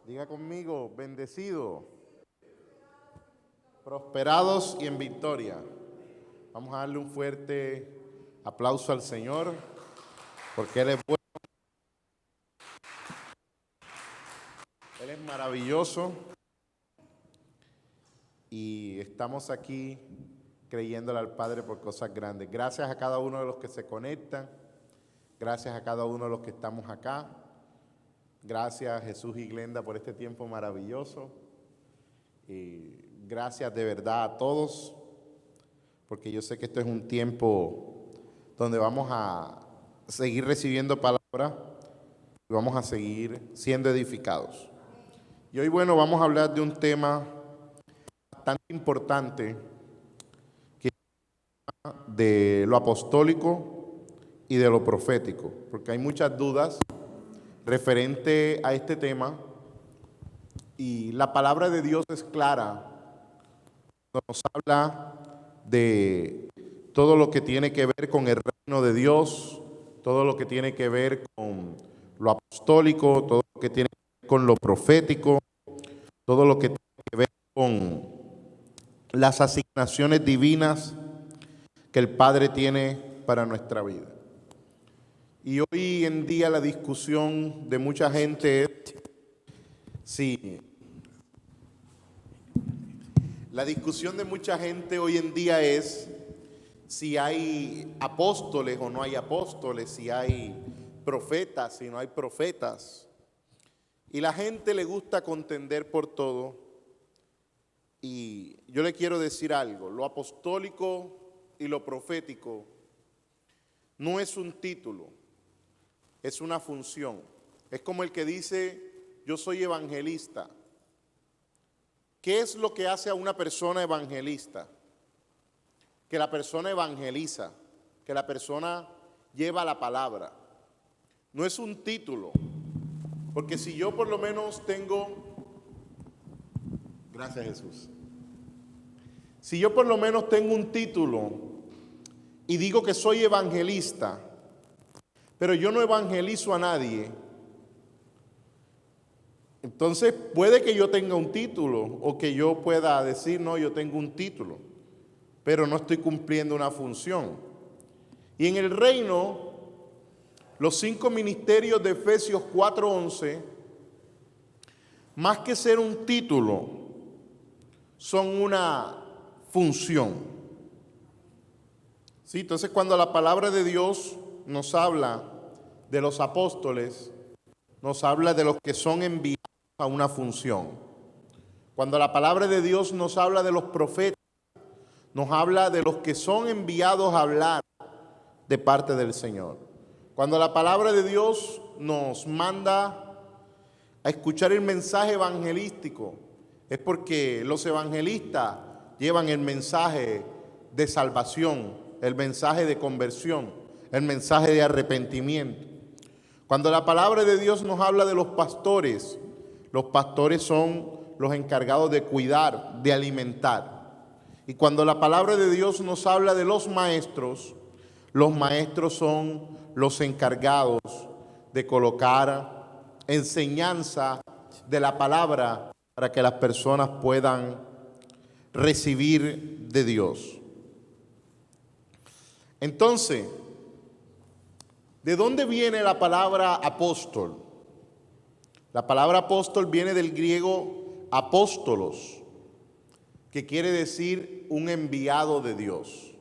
Diga conmigo, bendecido, prosperados y en victoria. Vamos a darle un fuerte aplauso al Señor, porque Él es bueno, Él es maravilloso y estamos aquí creyéndole al Padre por cosas grandes. Gracias a cada uno de los que se conectan, gracias a cada uno de los que estamos acá. Gracias Jesús y Glenda por este tiempo maravilloso. Y gracias de verdad a todos, porque yo sé que esto es un tiempo donde vamos a seguir recibiendo palabra y vamos a seguir siendo edificados. Y hoy, bueno, vamos a hablar de un tema bastante importante, que es de lo apostólico y de lo profético, porque hay muchas dudas referente a este tema y la palabra de Dios es clara. Nos habla de todo lo que tiene que ver con el reino de Dios, todo lo que tiene que ver con lo apostólico, todo lo que tiene que ver con lo profético, todo lo que tiene que ver con las asignaciones divinas que el Padre tiene para nuestra vida. Y hoy en día la discusión de mucha gente es si la discusión de mucha gente hoy en día es si hay apóstoles o no hay apóstoles, si hay profetas, si no hay profetas. Y la gente le gusta contender por todo. Y yo le quiero decir algo, lo apostólico y lo profético no es un título, es una función. Es como el que dice, yo soy evangelista. ¿Qué es lo que hace a una persona evangelista? Que la persona evangeliza, que la persona lleva la palabra. No es un título, porque si yo por lo menos tengo, gracias Jesús, si yo por lo menos tengo un título y digo que soy evangelista, pero yo no evangelizo a nadie, entonces puede que yo tenga un título o que yo pueda decir, no, yo tengo un título, pero no estoy cumpliendo una función. Y en el reino, los 5 ministerios de Efesios 4:11, más que ser un título, son una función. ¿Sí? Entonces cuando la palabra de Dios nos habla de los apóstoles, nos habla de los que son enviados a una función. Cuando la palabra de Dios nos habla de los profetas, nos habla de los que son enviados a hablar de parte del Señor. Cuando la palabra de Dios nos manda a escuchar el mensaje evangelístico, es porque los evangelistas llevan el mensaje de salvación, el mensaje de conversión, el mensaje de arrepentimiento. Cuando la palabra de Dios nos habla de los pastores son los encargados de cuidar, de alimentar. Y cuando la palabra de Dios nos habla de los maestros son los encargados de colocar enseñanza de la palabra para que las personas puedan recibir de Dios. Entonces, ¿de dónde viene la palabra apóstol? La palabra apóstol viene del griego apóstolos, que quiere decir un enviado de Dios.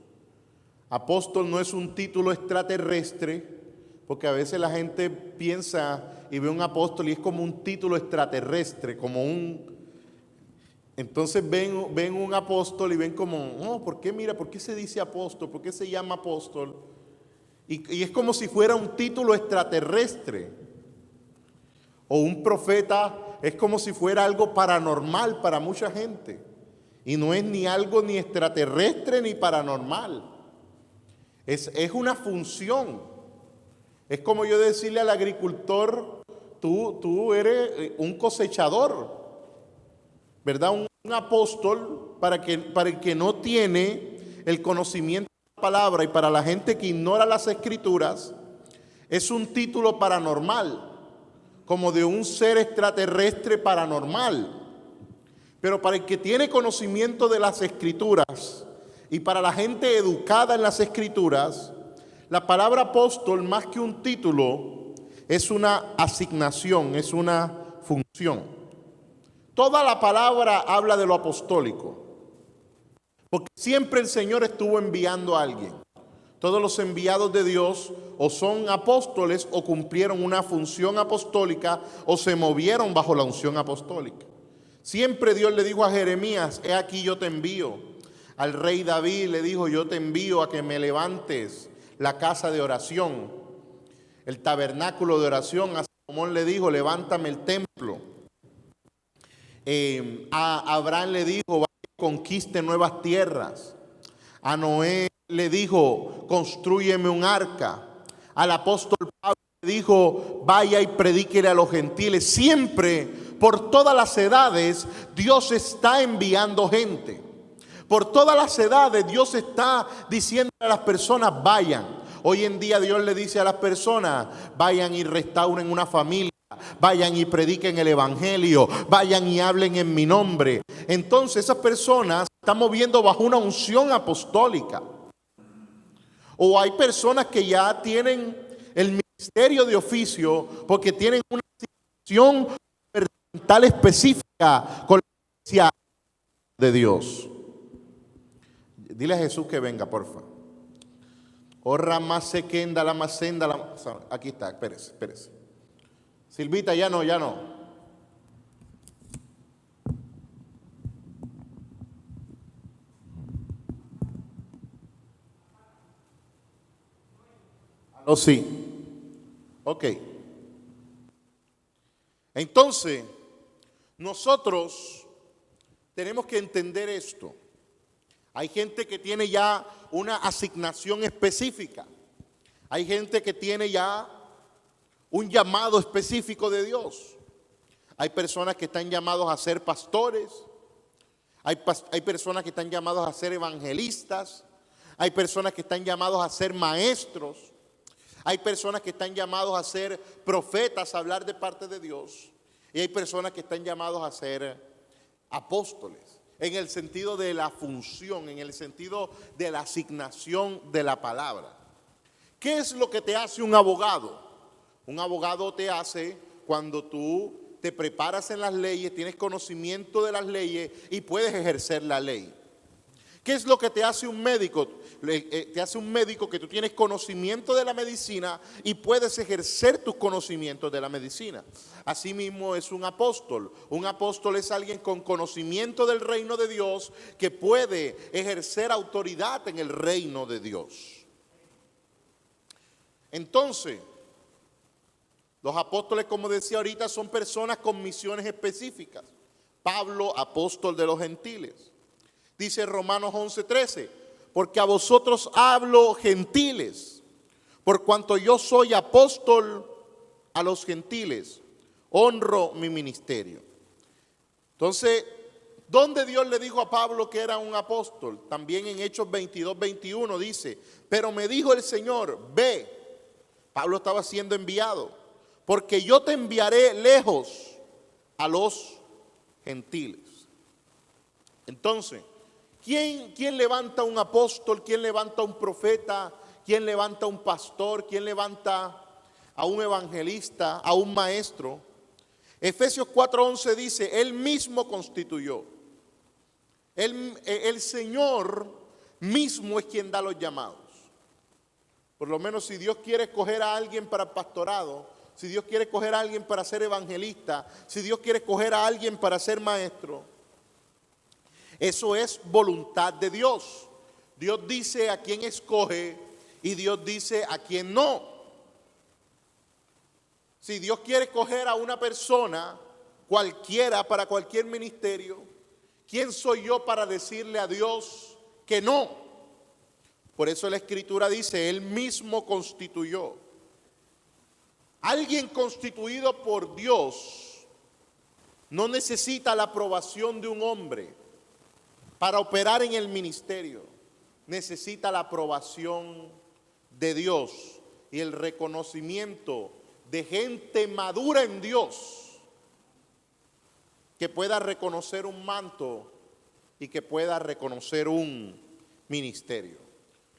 Apóstol no es un título extraterrestre, porque a veces la gente piensa y ve un apóstol y es como un título extraterrestre, entonces ven un apóstol y ven como, no, ¿por qué? Mira, ¿por qué se dice apóstol? ¿Por qué se llama apóstol? Y es como si fuera un título extraterrestre. O un profeta es como si fuera algo paranormal para mucha gente. Y no es ni algo ni extraterrestre ni paranormal. Es una función. Es como yo decirle al agricultor, tú eres un cosechador, ¿verdad? Un apóstol para el que no tiene el conocimiento de la palabra y para la gente que ignora las escrituras, es un título paranormal. como de un ser extraterrestre paranormal. Pero para el que tiene conocimiento de las Escrituras y para la gente educada en las Escrituras, la palabra apóstol, más que un título, es una asignación, es una función. Toda la palabra habla de lo apostólico, porque siempre el Señor estuvo enviando a alguien. Todos los enviados de Dios o son apóstoles o cumplieron una función apostólica o se movieron bajo la unción apostólica. Siempre Dios le dijo a Jeremías: he aquí yo te envío. Al rey David le dijo: yo te envío a que me levantes la casa de oración, el tabernáculo de oración. A Salomón le dijo: levántame el templo. A Abraham le dijo: vaya y conquiste nuevas tierras. A Noé le dijo: constrúyeme un arca. Al apóstol Pablo le dijo: vaya y predíquele a los gentiles. Siempre, por todas las edades, Dios está enviando gente. Por todas las edades, Dios está diciendo a las personas: vayan. Hoy en día Dios le dice a las personas: vayan y restauren una familia. Vayan y prediquen el evangelio, vayan y hablen en mi nombre. Entonces esas personas están moviendo bajo una unción apostólica. O hay personas que ya tienen el ministerio de oficio porque tienen una asignación mental específica con la iglesia de Dios. Dile a Jesús que venga, porfa. Orra más sequenda, la más senda. Aquí está, espérese. Silvita, ya no. Oh, sí. Ok. Entonces, nosotros tenemos que entender esto. Hay gente que tiene ya una asignación específica. Hay gente que tiene ya un llamado específico de Dios. Hay personas que están llamados a ser pastores. Hay personas que están llamados a ser evangelistas. Hay personas que están llamados a ser maestros. Hay personas que están llamados a ser profetas, a hablar de parte de Dios. Y hay personas que están llamados a ser apóstoles, en el sentido de la función, en el sentido de la asignación de la palabra. ¿Qué es lo que te hace un abogado? Un abogado te hace cuando tú te preparas en las leyes, tienes conocimiento de las leyes y puedes ejercer la ley. ¿Qué es lo que te hace un médico? Te hace un médico que tú tienes conocimiento de la medicina y puedes ejercer tus conocimientos de la medicina. Asimismo es un apóstol. Un apóstol es alguien con conocimiento del reino de Dios que puede ejercer autoridad en el reino de Dios. Entonces, los apóstoles, como decía ahorita, son personas con misiones específicas. Pablo, apóstol de los gentiles. Dice Romanos 11:13, porque a vosotros hablo gentiles, por cuanto yo soy apóstol a los gentiles, honro mi ministerio. Entonces, ¿dónde Dios le dijo a Pablo que era un apóstol? También en Hechos 22:21 dice, pero me dijo el Señor, ve. Pablo estaba siendo enviado, porque yo te enviaré lejos a los gentiles. Entonces, ¿quién levanta un apóstol? ¿Quién levanta un profeta? ¿Quién levanta un pastor? ¿Quién levanta a un evangelista, a un maestro? Efesios 4:11 dice, Él mismo constituyó. El Señor mismo es quien da los llamados. Por lo menos si Dios quiere escoger a alguien para el pastorado, si Dios quiere escoger a alguien para ser evangelista, si Dios quiere escoger a alguien para ser maestro, eso es voluntad de Dios. Dios dice a quién escoge y Dios dice a quién no. Si Dios quiere escoger a una persona, cualquiera, para cualquier ministerio, ¿quién soy yo para decirle a Dios que no? Por eso la Escritura dice, Él mismo constituyó. Alguien constituido por Dios no necesita la aprobación de un hombre para operar en el ministerio. Necesita la aprobación de Dios y el reconocimiento de gente madura en Dios que pueda reconocer un manto y que pueda reconocer un ministerio.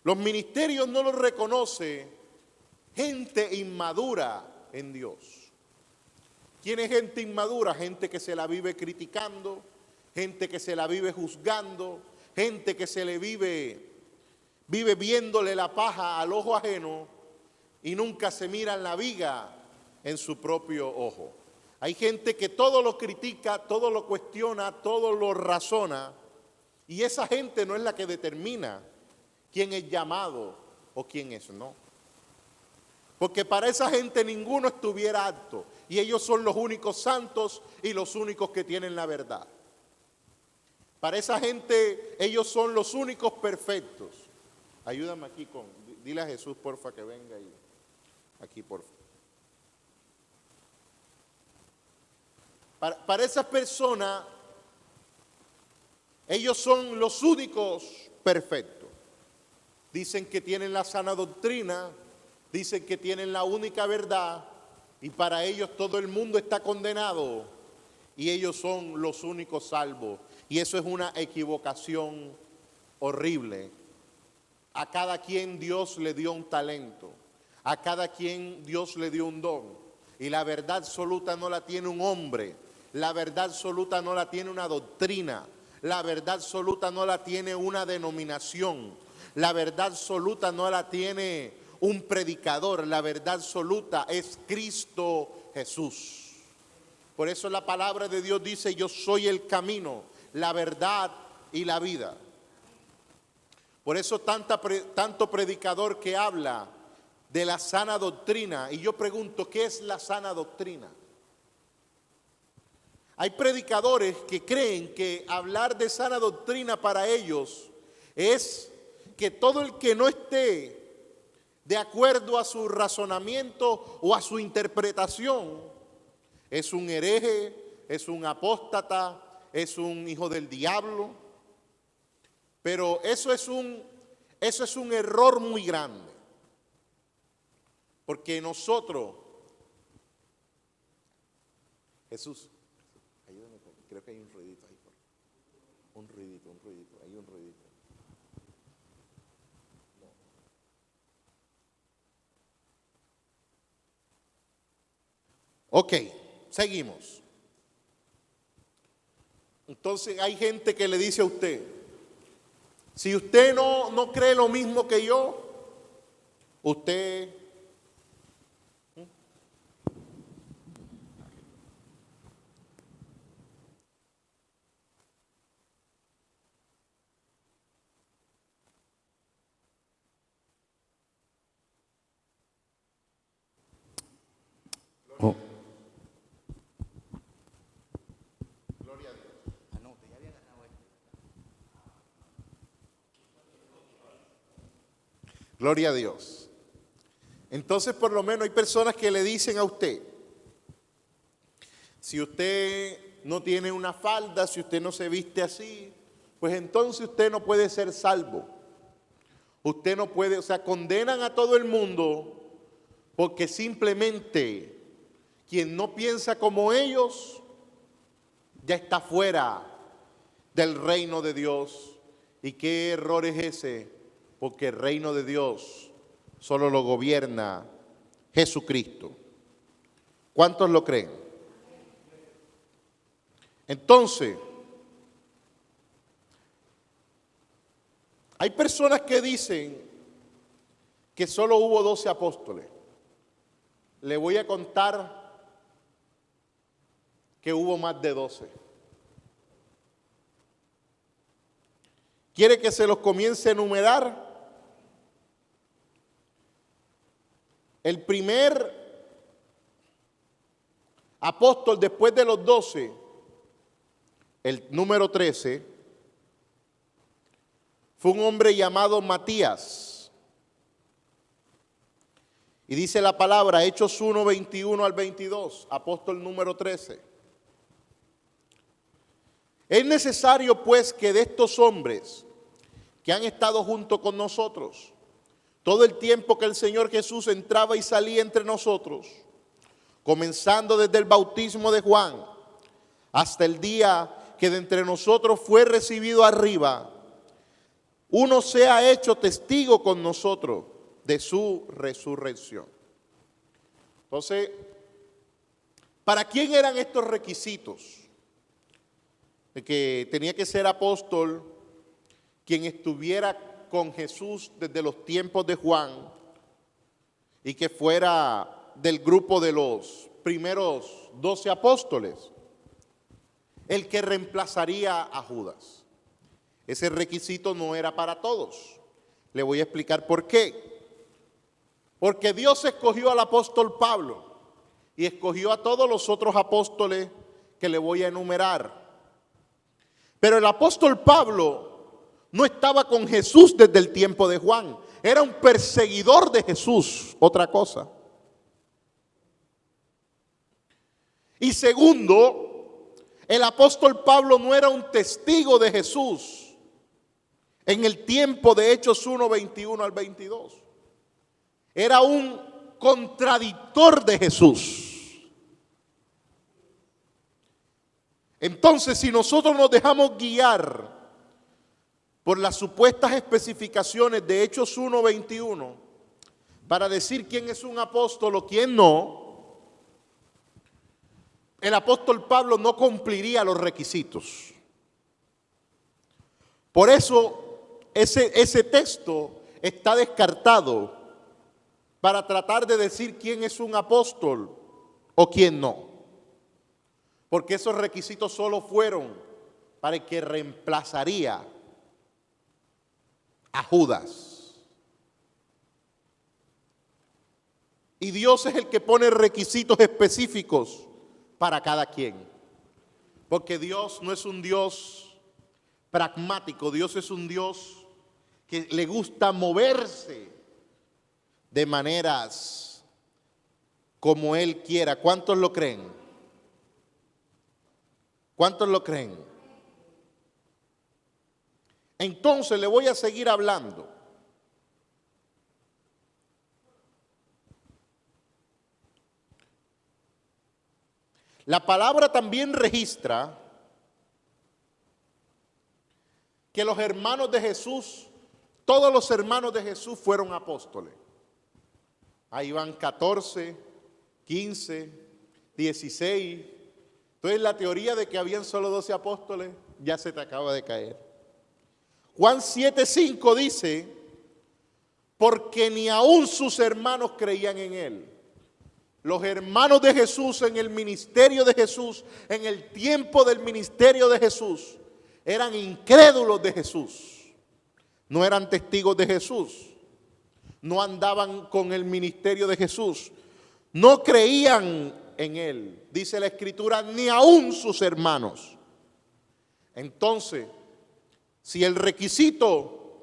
Los ministerios no los reconoce gente inmadura en Dios. ¿Quién es gente inmadura? Gente que se la vive criticando, gente que se la vive juzgando, gente que se le vive viéndole la paja al ojo ajeno y nunca se mira la viga en su propio ojo. Hay gente que todo lo critica, todo lo cuestiona, todo lo razona, y esa gente no es la que determina quién es llamado o quién es no. Porque para esa gente ninguno estuviera apto, y ellos son los únicos santos y los únicos que tienen la verdad. Para esa gente ellos son los únicos perfectos. Ayúdame aquí dile a Jesús porfa que venga ahí. Aquí porfa. Para esas personas, ellos son los únicos perfectos. Dicen que tienen la sana doctrina, dicen que tienen la única verdad, y para ellos todo el mundo está condenado, y ellos son los únicos salvos. Y eso es una equivocación horrible. A cada quien Dios le dio un talento, a cada quien Dios le dio un don, y la verdad absoluta no la tiene un hombre, la verdad absoluta no la tiene una doctrina, la verdad absoluta no la tiene una denominación, la verdad absoluta no la tiene un predicador, la verdad absoluta es Cristo Jesús. Por eso la palabra de Dios dice: yo soy el camino, la verdad y la vida. Por eso tanto predicador que habla de la sana doctrina. Y yo pregunto, ¿qué es la sana doctrina? Hay predicadores que creen que hablar de sana doctrina para ellos es que todo el que no esté de acuerdo a su razonamiento o a su interpretación es un hereje, es un apóstata, es un hijo del diablo. Pero eso es un error muy grande. Porque nosotros, Jesús, ayúdame, creo que hay un ruidito ahí. Un ruidito, hay un ruidito. No. Ok, seguimos. Entonces hay gente que le dice a usted: si usted no cree lo mismo que yo, usted... Oh. Gloria a Dios. Anote, ya había ganado esto. Gloria a Dios. Entonces, por lo menos hay personas que le dicen a usted: si usted no tiene una falda, si usted no se viste así, pues entonces usted no puede ser salvo. Usted no puede, o sea, condenan a todo el mundo porque simplemente quien no piensa como ellos ya está fuera del reino de Dios. ¿Y qué error es ese? Porque el reino de Dios solo lo gobierna Jesucristo. ¿Cuántos lo creen? Entonces, hay personas que dicen que solo hubo 12 apóstoles. Le voy a contar que hubo más de 12. ¿Quiere que se los comience a enumerar? El primer apóstol después de los 12, el número 13, fue un hombre llamado Matías. Y dice la palabra, Hechos 1, 21 al 22, apóstol número 13. Es necesario pues que de estos hombres que han estado junto con nosotros todo el tiempo que el Señor Jesús entraba y salía entre nosotros, comenzando desde el bautismo de Juan hasta el día que de entre nosotros fue recibido arriba, uno sea hecho testigo con nosotros de su resurrección. Entonces, ¿para quién eran estos requisitos? De que tenía que ser apóstol quien estuviera con Jesús desde los tiempos de Juan y que fuera del grupo de los primeros 12 apóstoles, el que reemplazaría a Judas. Ese requisito no era para todos. Le voy a explicar por qué. Porque Dios escogió al apóstol Pablo y escogió a todos los otros apóstoles que le voy a enumerar. Pero el apóstol Pablo no estaba con Jesús desde el tiempo de Juan. Era un perseguidor de Jesús, otra cosa. Y segundo, el apóstol Pablo no era un testigo de Jesús en el tiempo de Hechos 1, 21 al 22. Era un contradictor de Jesús. Entonces, si nosotros nos dejamos guiar por las supuestas especificaciones de Hechos 1, 21, para decir quién es un apóstol o quién no, el apóstol Pablo no cumpliría los requisitos. Por eso ese texto está descartado para tratar de decir quién es un apóstol o quién no. Porque esos requisitos solo fueron para el que reemplazaría a Judas. Y Dios es el que pone requisitos específicos para cada quien. Porque Dios no es un Dios pragmático, Dios es un Dios que le gusta moverse de maneras como Él quiera. ¿Cuántos lo creen? ¿Cuántos lo creen? Entonces le voy a seguir hablando. La palabra también registra que los hermanos de Jesús, todos los hermanos de Jesús fueron apóstoles. Ahí van 14, 15, 16. Entonces la teoría de que habían solo 12 apóstoles ya se te acaba de caer. Juan 7:5 dice, porque ni aún sus hermanos creían en él. Los hermanos de Jesús en el ministerio de Jesús, en el tiempo del ministerio de Jesús, eran incrédulos de Jesús. No eran testigos de Jesús. No andaban con el ministerio de Jesús. No creían en él. Dice la Escritura, ni aún sus hermanos. Entonces, si el requisito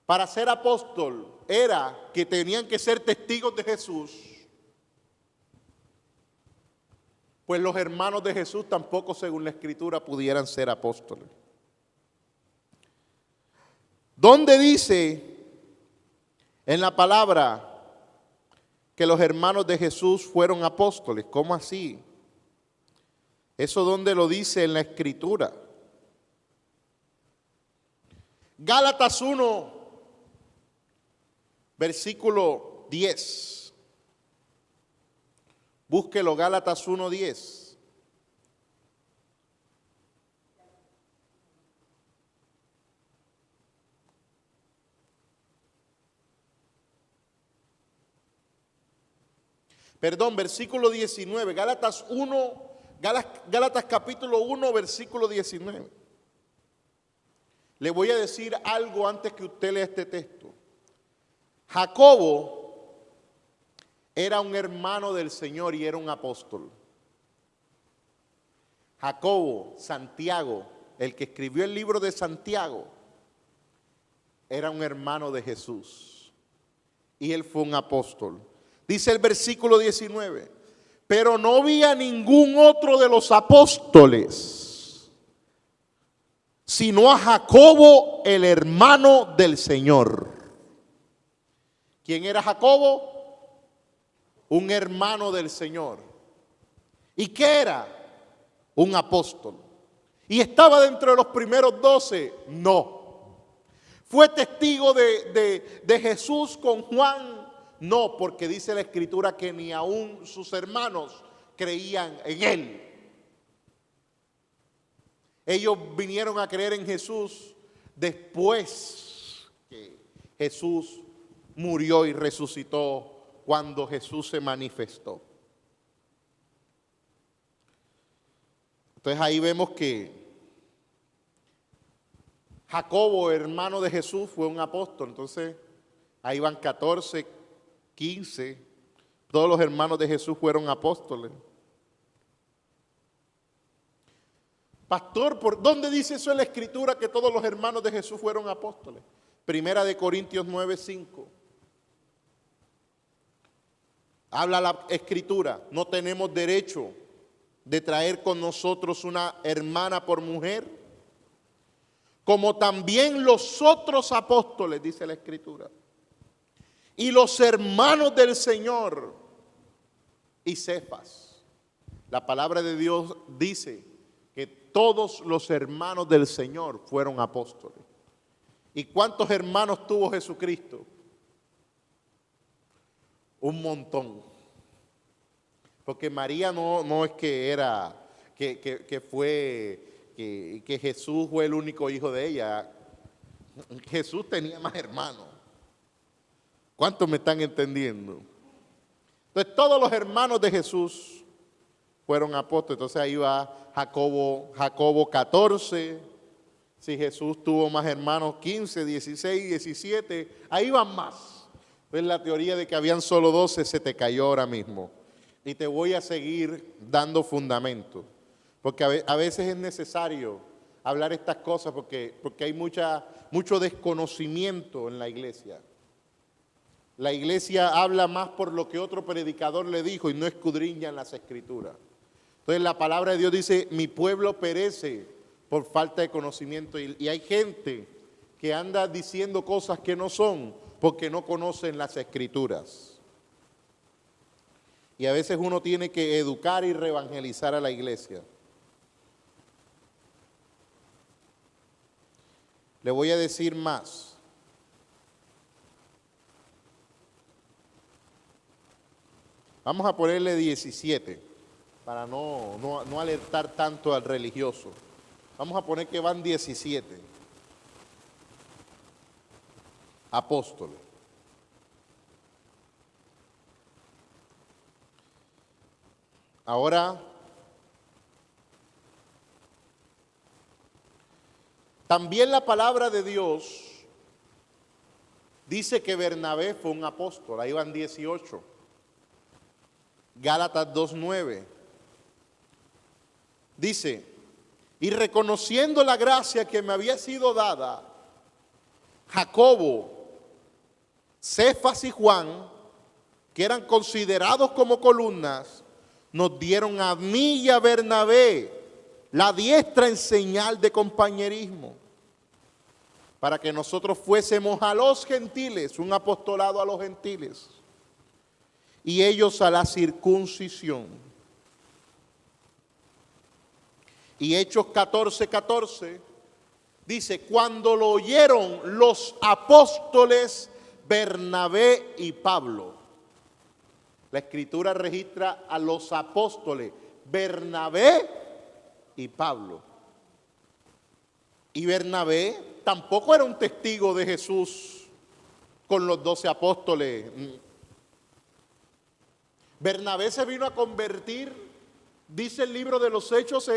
para ser apóstol era que tenían que ser testigos de Jesús, pues los hermanos de Jesús tampoco, según la Escritura, pudieran ser apóstoles. ¿Dónde dice en la palabra que los hermanos de Jesús fueron apóstoles? ¿Cómo así? ¿Eso dónde lo dice en la Escritura? Gálatas 1, versículo 10. Búsquelo, Gálatas 1:10. Perdón, versículo 19. Gálatas capítulo 1, versículo 19. Le voy a decir algo antes que usted lea este texto. Jacobo era un hermano del Señor y era un apóstol. Jacobo, Santiago, el que escribió el libro de Santiago, era un hermano de Jesús y él fue un apóstol. Dice el versículo 19, pero no vi a ningún otro de los apóstoles, sino a Jacobo, el hermano del Señor. ¿Quién era Jacobo? un hermano del Señor. ¿Y qué era? Un apóstol. ¿Y estaba dentro de los primeros 12? No. ¿Fue testigo de Jesús con Juan? No, porque dice la Escritura que ni aún sus hermanos creían en él. Ellos vinieron a creer en Jesús después que Jesús murió y resucitó, cuando Jesús se manifestó. Entonces ahí vemos que Jacobo, hermano de Jesús, fue un apóstol. Entonces ahí van 14, 15. Todos los hermanos de Jesús fueron apóstoles. Pastor, ¿por dónde dice eso en la Escritura que todos los hermanos de Jesús fueron apóstoles? Primera de Corintios 9:5. Habla la Escritura, no tenemos derecho de traer con nosotros una hermana por mujer, como también los otros apóstoles, dice la Escritura, y los hermanos del Señor y Cefas. La palabra de Dios dice que todos los hermanos del Señor fueron apóstoles. ¿Y cuántos hermanos tuvo Jesucristo? Un montón. Porque María no es que era, que Jesús fue el único hijo de ella. Jesús tenía más hermanos. ¿Cuántos me están entendiendo? Entonces todos los hermanos de Jesús fueron apóstoles. Entonces ahí va Jacobo 14. Si Jesús tuvo más hermanos, 15, 16, 17, ahí van más. Entonces la teoría de que habían solo 12 se te cayó ahora mismo. Y te voy a seguir dando fundamento. Porque a veces es necesario hablar estas cosas porque hay mucho desconocimiento en la iglesia. La iglesia habla más por lo que otro predicador le dijo y no escudriña en las Escrituras. Entonces la palabra de Dios dice, mi pueblo perece por falta de conocimiento. Y hay gente que anda diciendo cosas que no son porque no conocen las Escrituras. Y a veces uno tiene que educar y reevangelizar a la iglesia. Le voy a decir más. Vamos a ponerle 17 para no alertar tanto al religioso. Vamos a poner que van 17 apóstoles. Ahora, también la palabra de Dios dice que Bernabé fue un apóstol. Ahí van 18. Gálatas 2:9. Dice, y reconociendo la gracia que me había sido dada, Jacobo, Cefas y Juan, que eran considerados como columnas, nos dieron a mí y a Bernabé la diestra en señal de compañerismo, para que nosotros fuésemos a los gentiles, un apostolado a los gentiles, y ellos a la circuncisión. Y Hechos 14:14 dice, cuando lo oyeron los apóstoles Bernabé y Pablo. La Escritura registra a los apóstoles Bernabé y Pablo. Y Bernabé tampoco era un testigo de Jesús con los 12 apóstoles. Bernabé se vino a convertir, dice el libro de los Hechos,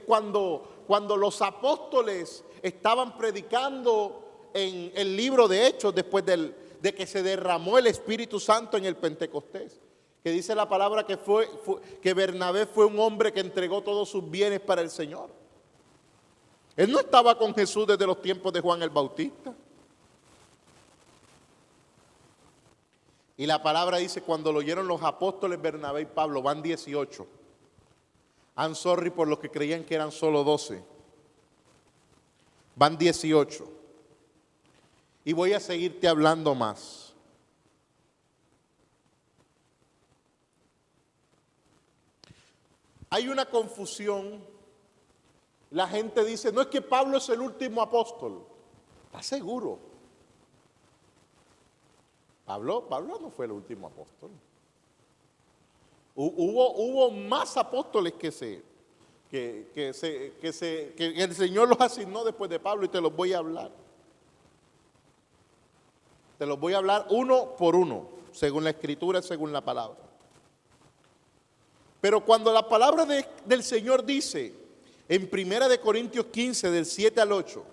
cuando los apóstoles estaban predicando en el libro de Hechos, después de que se derramó el Espíritu Santo en el Pentecostés. Que dice la palabra que Bernabé fue un hombre que entregó todos sus bienes para el Señor. Él no estaba con Jesús desde los tiempos de Juan el Bautista. Y la palabra dice, cuando lo oyeron los apóstoles Bernabé y Pablo, van 18. I'm sorry por los que creían que eran solo 12. Van 18. Y voy a seguirte hablando más. Hay una confusión. La gente dice, no es que Pablo es el último apóstol. ¿Estás seguro? Pablo no fue el último apóstol. Hubo más apóstoles que el Señor los asignó después de Pablo, y te los voy a hablar. Te los voy a hablar uno por uno, según la Escritura, según la palabra. Pero cuando la palabra del Señor dice, en 1 Corintios 15, del 7 al 8,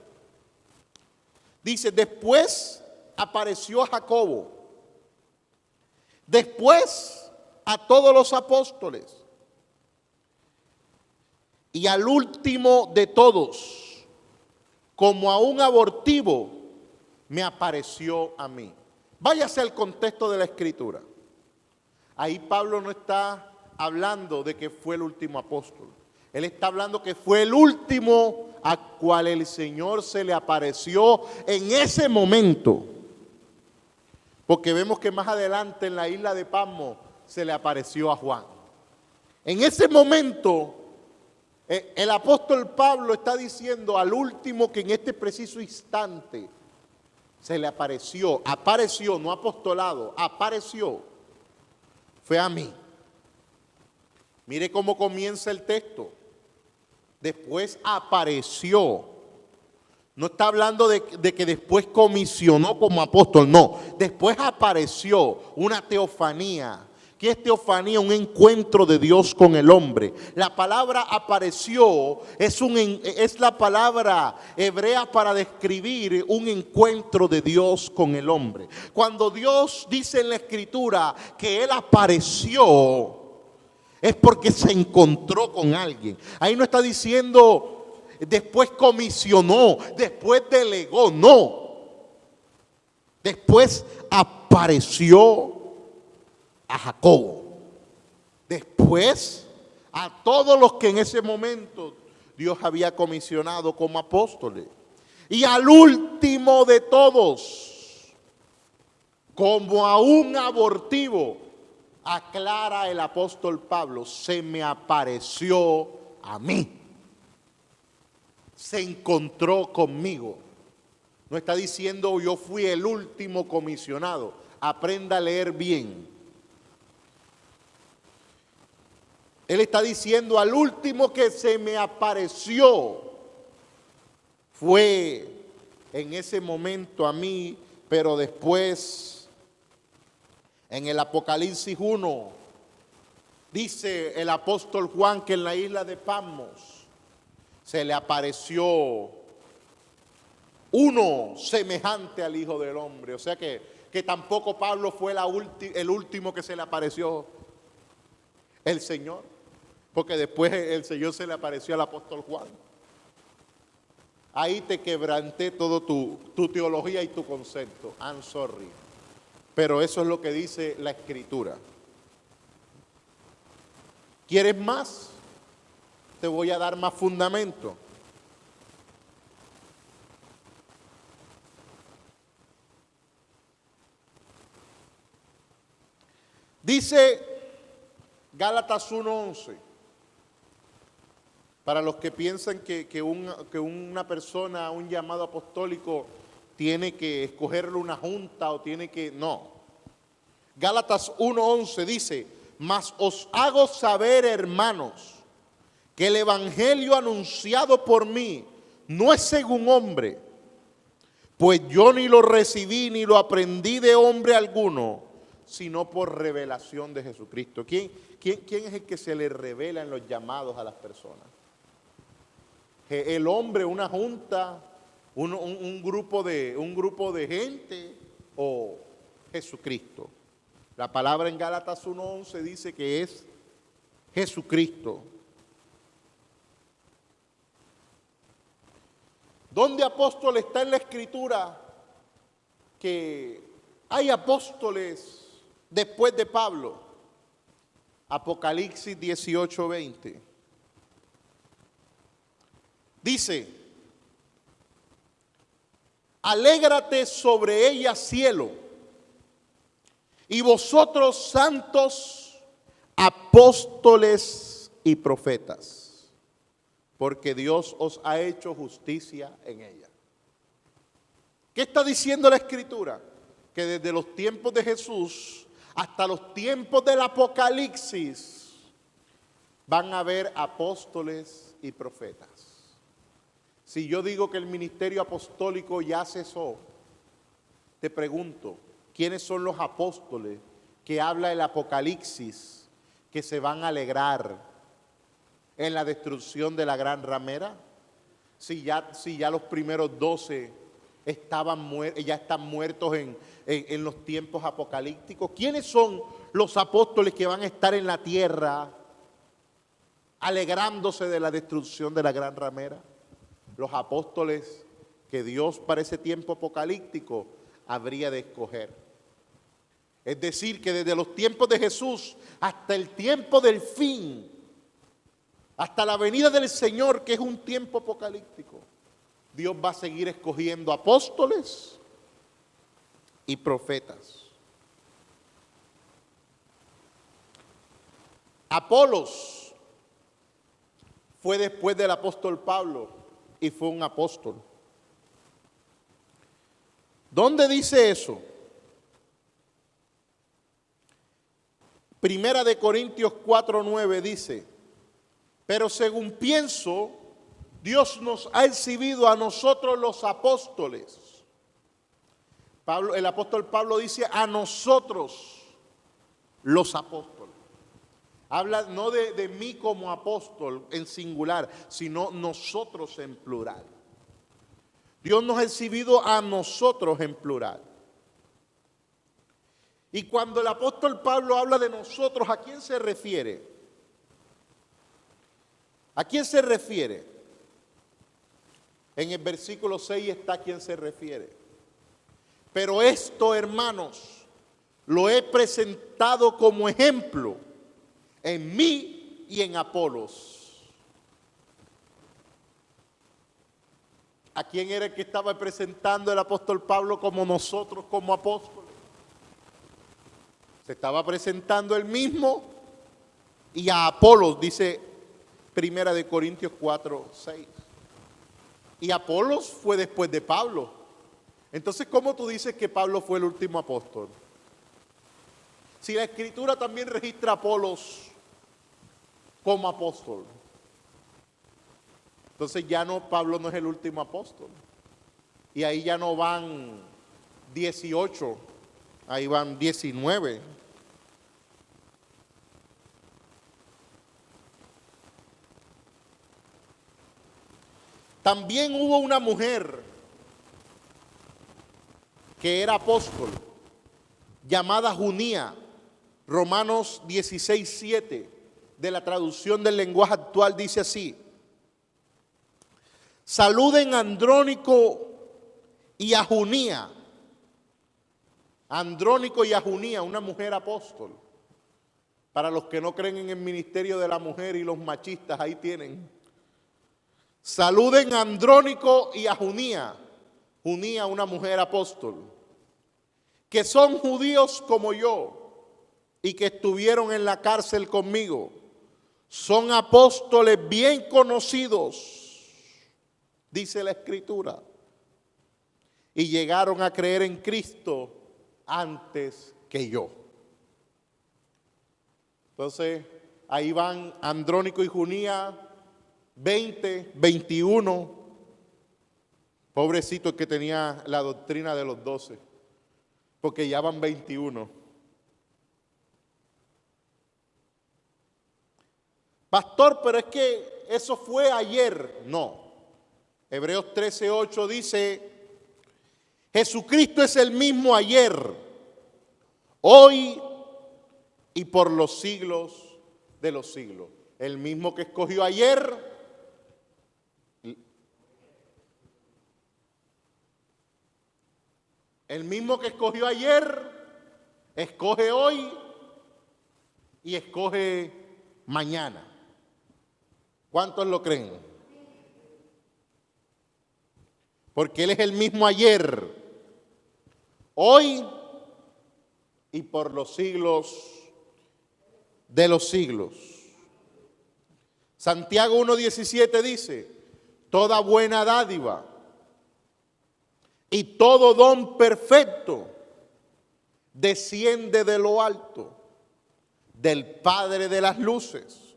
dice, después apareció a Jacobo, después a todos los apóstoles, y al último de todos, como a un abortivo, me apareció a mí. Váyase al contexto de la Escritura. Ahí Pablo no está hablando de que fue el último apóstol. Él está hablando que fue el último a cual el Señor se le apareció en ese momento. Porque vemos que más adelante en la isla de Patmos se le apareció a Juan. En ese momento, el apóstol Pablo está diciendo al último que en este preciso instante se le apareció, no apostolado, apareció, fue a mí. Mire cómo comienza el texto. Después apareció. No está hablando de que después comisionó como apóstol, no. Después apareció una teofanía. ¿Qué es teofanía? Un encuentro de Dios con el hombre. La palabra apareció es la palabra hebrea para describir un encuentro de Dios con el hombre. Cuando Dios dice en la Escritura que Él apareció, es porque se encontró con alguien. Ahí no está diciendo después comisionó, después delegó, no. Después apareció a Jacobo. Después a todos los que en ese momento Dios había comisionado como apóstoles. Y al último de todos, como a un abortivo, aclara el apóstol Pablo, se me apareció a mí. Se encontró conmigo. No está diciendo yo fui el último comisionado. Aprenda a leer bien. Él está diciendo al último que se me apareció fue en ese momento a mí, pero después en el Apocalipsis 1 dice el apóstol Juan que en la isla de Patmos se le apareció uno semejante al Hijo del Hombre. O sea que tampoco Pablo fue el último que se le apareció el Señor, porque después el Señor se le apareció al apóstol Juan. Ahí te quebranté todo tu teología y tu concepto. I'm sorry. Pero eso es lo que dice la Escritura. ¿Quieres más? Te voy a dar más fundamento. Dice Gálatas 1:11. Para los que piensan que una persona, un llamado apostólico, tiene que escogerle una junta o tiene que... No. Gálatas 1:11 dice, mas os hago saber, hermanos, que el evangelio anunciado por mí no es según hombre, pues yo ni lo recibí ni lo aprendí de hombre alguno, sino por revelación de Jesucristo. ¿Quién es el que se le revela en los llamados a las personas? El hombre, una junta, un grupo de gente, o Jesucristo. La palabra en Gálatas 1:11 dice que es Jesucristo. ¿Dónde apóstol está en la Escritura que hay apóstoles después de Pablo? Apocalipsis 18:20. Dice, alégrate sobre ella, cielo, y vosotros santos apóstoles y profetas, porque Dios os ha hecho justicia en ella. ¿Qué está diciendo la Escritura? Que desde los tiempos de Jesús hasta los tiempos del Apocalipsis van a haber apóstoles y profetas. Si yo digo que el ministerio apostólico ya cesó, te pregunto, ¿quiénes son los apóstoles que habla el Apocalipsis que se van a alegrar en la destrucción de la gran ramera? Si ya los primeros 12 ya están muertos en los tiempos apocalípticos. ¿Quiénes son los apóstoles que van a estar en la tierra alegrándose de la destrucción de la gran ramera? Los apóstoles que Dios para ese tiempo apocalíptico habría de escoger. Es decir, que desde los tiempos de Jesús hasta el tiempo del fin, hasta la venida del Señor, que es un tiempo apocalíptico, Dios va a seguir escogiendo apóstoles y profetas. Apolos fue después del apóstol Pablo y fue un apóstol. ¿Dónde dice eso? Primera de Corintios 4:9 dice: pero según pienso, Dios nos ha exhibido a nosotros los apóstoles. El apóstol Pablo dice a nosotros los apóstoles. Habla no de mí como apóstol en singular, sino nosotros en plural. Dios nos ha exhibido a nosotros en plural. Y cuando el apóstol Pablo habla de nosotros, ¿a quién se refiere? ¿A quién se refiere? En el versículo 6 está a quién se refiere. Pero esto, hermanos, lo he presentado como ejemplo en mí y en Apolos. ¿A quién era el que estaba presentando el apóstol Pablo como nosotros, como apóstoles? Se estaba presentando él mismo y a Apolos, dice Primera de Corintios 4:6. Y Apolos fue después de Pablo. Entonces, ¿cómo tú dices que Pablo fue el último apóstol? Si la Escritura también registra a Apolos como apóstol, entonces ya no, Pablo no es el último apóstol. Y ahí ya no van 18, ahí van 19. También hubo una mujer que era apóstol, llamada Junía, Romanos 16:7, de la traducción del lenguaje actual dice así: saluden a Andrónico y a Junía. Andrónico y a Junía, una mujer apóstol. Para los que no creen en el ministerio de la mujer y los machistas, ahí tienen. Saluden a Andrónico y a Junía. Junía, una mujer apóstol, que son judíos como yo y que estuvieron en la cárcel conmigo. Son apóstoles bien conocidos, dice la Escritura, y llegaron a creer en Cristo antes que yo. Entonces, ahí van Andrónico y Junía, 20, 21. Pobrecito el que tenía la doctrina de los 12, porque ya van 21. Pastor, pero es que eso fue ayer. No. Hebreos 13:8 dice: Jesucristo es el mismo ayer, hoy y por los siglos de los siglos. El mismo que escogió ayer, escoge hoy y escoge mañana. ¿Cuántos lo creen? Porque Él es el mismo ayer, hoy y por los siglos de los siglos. Santiago 1:17 dice, toda buena dádiva y todo don perfecto desciende de lo alto, del Padre de las luces,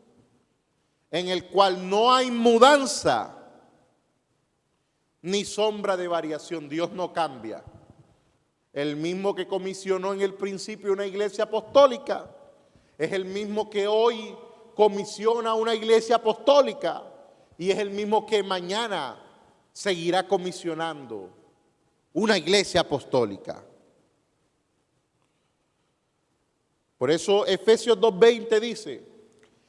en el cual no hay mudanza ni sombra de variación. Dios no cambia. El mismo que comisionó en el principio una iglesia apostólica, es el mismo que hoy comisiona una iglesia apostólica y es el mismo que mañana seguirá comisionando una iglesia apostólica. Por eso Efesios 2:20 dice,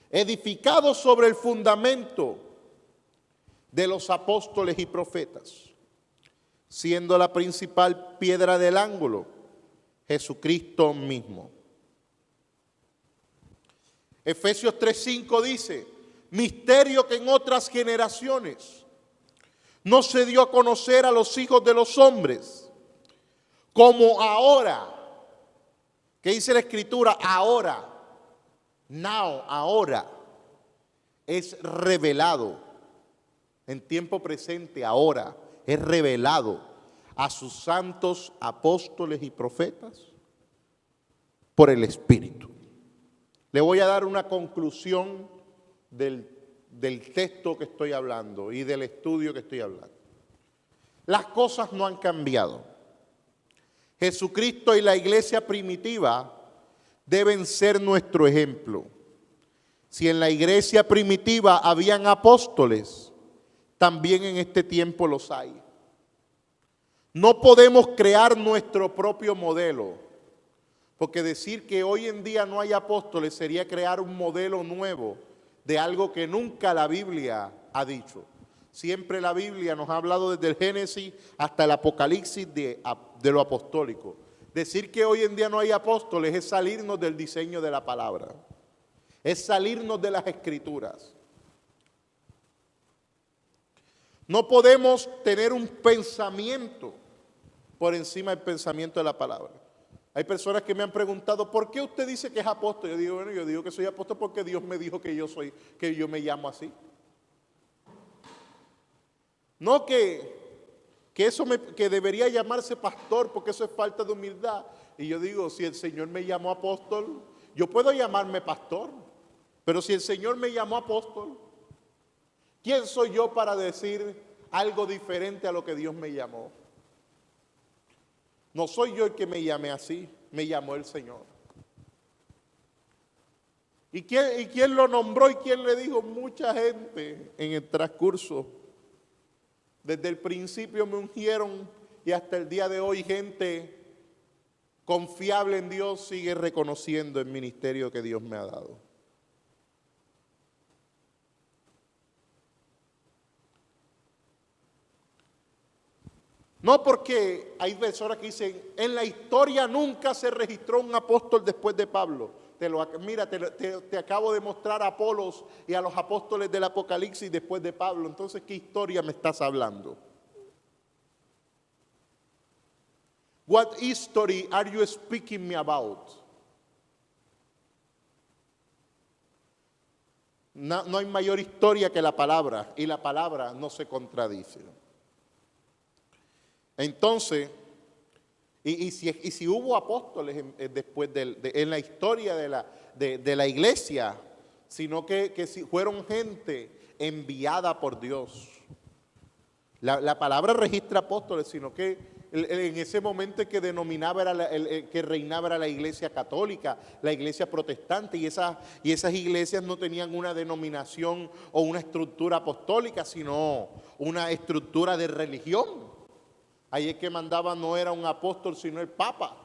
edificados sobre el fundamento de los apóstoles y profetas, siendo la principal piedra del ángulo Jesucristo mismo. Efesios 3:5 dice, misterio que en otras generaciones no se dio a conocer a los hijos de los hombres, como ahora, ¿qué dice la Escritura? Ahora, now, ahora, es revelado, en tiempo presente, ahora, es revelado a sus santos apóstoles y profetas por el Espíritu. Le voy a dar una conclusión del texto que estoy hablando y del estudio que estoy hablando. Las cosas no han cambiado. Jesucristo y la iglesia primitiva deben ser nuestro ejemplo. Si en la iglesia primitiva habían apóstoles, también en este tiempo los hay. No podemos crear nuestro propio modelo, porque decir que hoy en día no hay apóstoles sería crear un modelo nuevo de algo que nunca la Biblia ha dicho. Siempre la Biblia nos ha hablado desde el Génesis hasta el Apocalipsis de lo apostólico. Decir que hoy en día no hay apóstoles es salirnos del diseño de la palabra, es salirnos de las Escrituras. No podemos tener un pensamiento por encima del pensamiento de la palabra. Hay personas que me han preguntado, ¿por qué usted dice que es apóstol? Yo digo, bueno, yo digo que soy apóstol porque Dios me dijo que yo me llamo así. No que debería llamarse pastor porque eso es falta de humildad. Y yo digo, si el Señor me llamó apóstol, yo puedo llamarme pastor, pero si el Señor me llamó apóstol, ¿quién soy yo para decir algo diferente a lo que Dios me llamó? No soy yo el que me llamé así, me llamó el Señor. ¿Y quién lo nombró y quién le dijo? Mucha gente en el transcurso. Desde el principio me ungieron y hasta el día de hoy gente confiable en Dios sigue reconociendo el ministerio que Dios me ha dado. No porque hay personas que dicen, en la historia nunca se registró un apóstol después de Pablo. Te acabo de mostrar a Apolos y a los apóstoles del Apocalipsis después de Pablo. Entonces, ¿qué historia me estás hablando? What history are you speaking me about? No hay mayor historia que la palabra, y la palabra no se contradice. Entonces, si hubo apóstoles después en la historia de la iglesia, sino que si fueron gente enviada por Dios. La palabra registra apóstoles, sino que en ese momento que que reinaba era la iglesia católica, la iglesia protestante, y esas iglesias no tenían una denominación o una estructura apostólica, sino una estructura de religión. Ahí el que mandaba no era un apóstol, sino el Papa,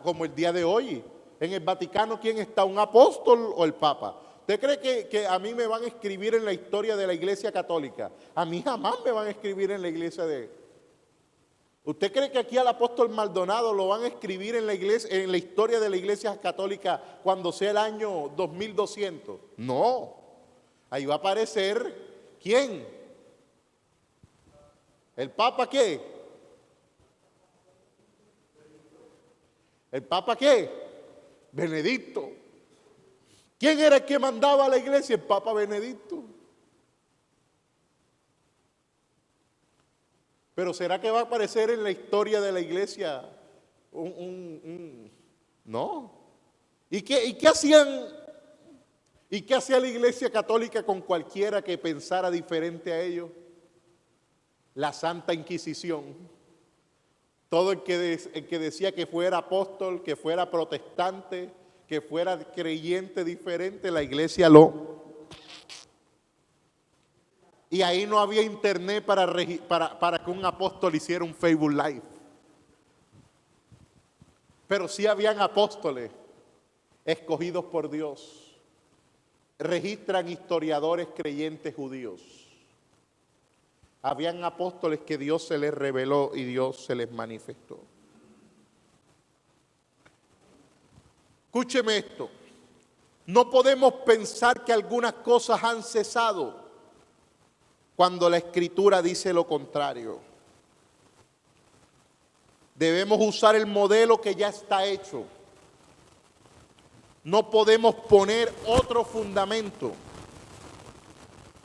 como el día de hoy. En el Vaticano, ¿quién está? ¿Un apóstol o el Papa? ¿Usted cree que a mí me van a escribir en la historia de la Iglesia Católica? A mí jamás me van a escribir en la iglesia de... ¿Usted cree que aquí al apóstol Maldonado lo van a escribir en la historia de la Iglesia Católica cuando sea el año 2200? No. Ahí va a aparecer, ¿quién? ¿El Papa qué? ¿El Papa qué? Benedicto. ¿Quién era el que mandaba a la iglesia? El Papa Benedicto. Pero ¿será que va a aparecer en la historia de la iglesia? No. ¿Y qué hacía la iglesia católica con cualquiera que pensara diferente a ellos? La Santa Inquisición. Todo el que decía que fuera apóstol, que fuera protestante, que fuera creyente diferente, la iglesia lo... Y ahí no había internet para que un apóstol hiciera un Facebook Live. Pero sí habían apóstoles escogidos por Dios. Registran historiadores creyentes judíos. Habían apóstoles que Dios se les reveló y Dios se les manifestó. Escúcheme esto. No podemos pensar que algunas cosas han cesado cuando la Escritura dice lo contrario. Debemos usar el modelo que ya está hecho. No podemos poner otro fundamento.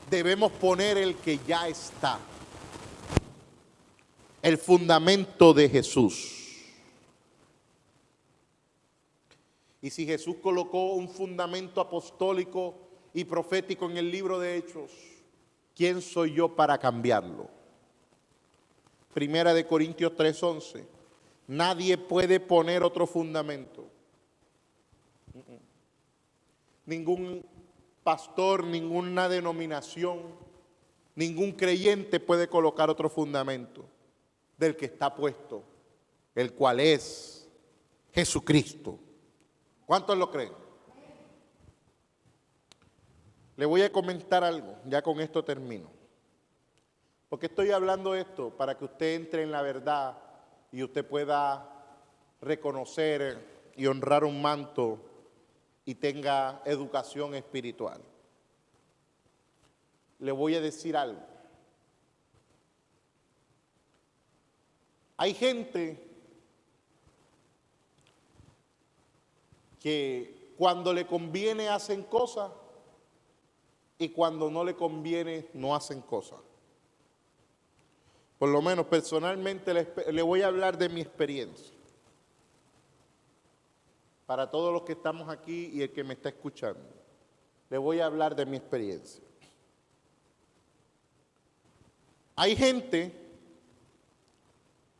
Debemos poner el que ya está. El fundamento de Jesús. Y si Jesús colocó un fundamento apostólico y profético en el libro de Hechos, ¿quién soy yo para cambiarlo? Primera de Corintios 3:11. Nadie puede poner otro fundamento. Ningún pastor, ninguna denominación, ningún creyente puede colocar otro fundamento del que está puesto, el cual es Jesucristo. ¿Cuántos lo creen? Le voy a comentar algo, ya con esto termino. Porque estoy hablando esto para que usted entre en la verdad y usted pueda reconocer y honrar un manto y tenga educación espiritual. Le voy a decir algo. Hay gente que cuando le conviene hacen cosas y cuando no le conviene no hacen cosas. Por lo menos personalmente le voy a hablar de mi experiencia. Para todos los que estamos aquí y el que me está escuchando, le voy a hablar de mi experiencia. Hay gente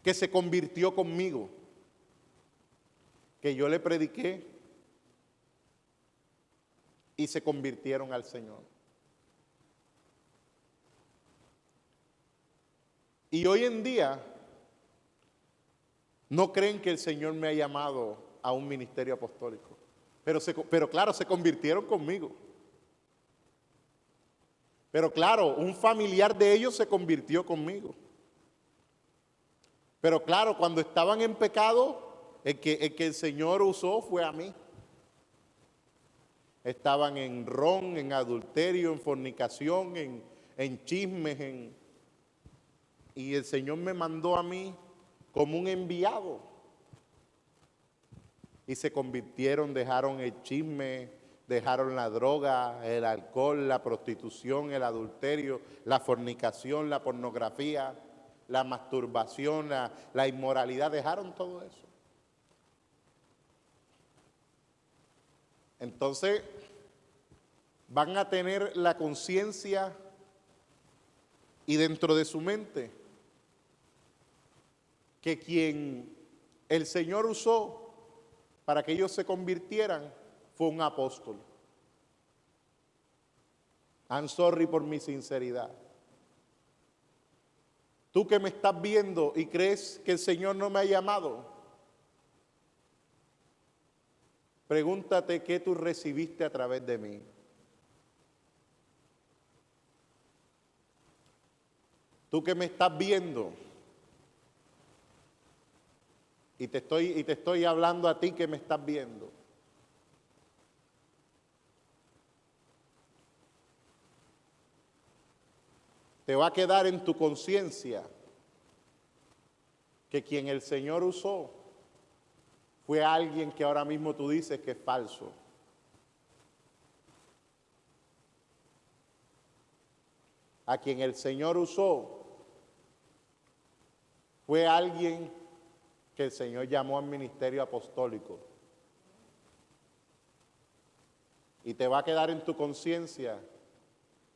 que se convirtió conmigo, que yo le prediqué y se convirtieron al Señor. Y hoy en día no creen que el Señor me ha llamado a un ministerio apostólico. Pero claro, se convirtieron conmigo. Pero claro, un familiar de ellos se convirtió conmigo. Pero claro, cuando estaban en pecado, el que el Señor usó fue a mí. Estaban en ron, en adulterio, en fornicación, en chismes, y el Señor me mandó a mí como un enviado. Y se convirtieron, dejaron el chisme, dejaron la droga, el alcohol, la prostitución, el adulterio, la fornicación, la pornografía, la masturbación, la inmoralidad, dejaron todo eso. Entonces, van a tener la conciencia y dentro de su mente que quien el Señor usó para que ellos se convirtieran fue un apóstol. I'm sorry por mi sinceridad. Tú que me estás viendo y crees que el Señor no me ha llamado, pregúntate qué tú recibiste a través de mí. Tú que me estás viendo y te estoy hablando a ti que me estás viendo. Te va a quedar en tu conciencia que quien el Señor usó fue alguien que ahora mismo tú dices que es falso. A quien el Señor usó fue alguien que el Señor llamó al ministerio apostólico. Y te va a quedar en tu conciencia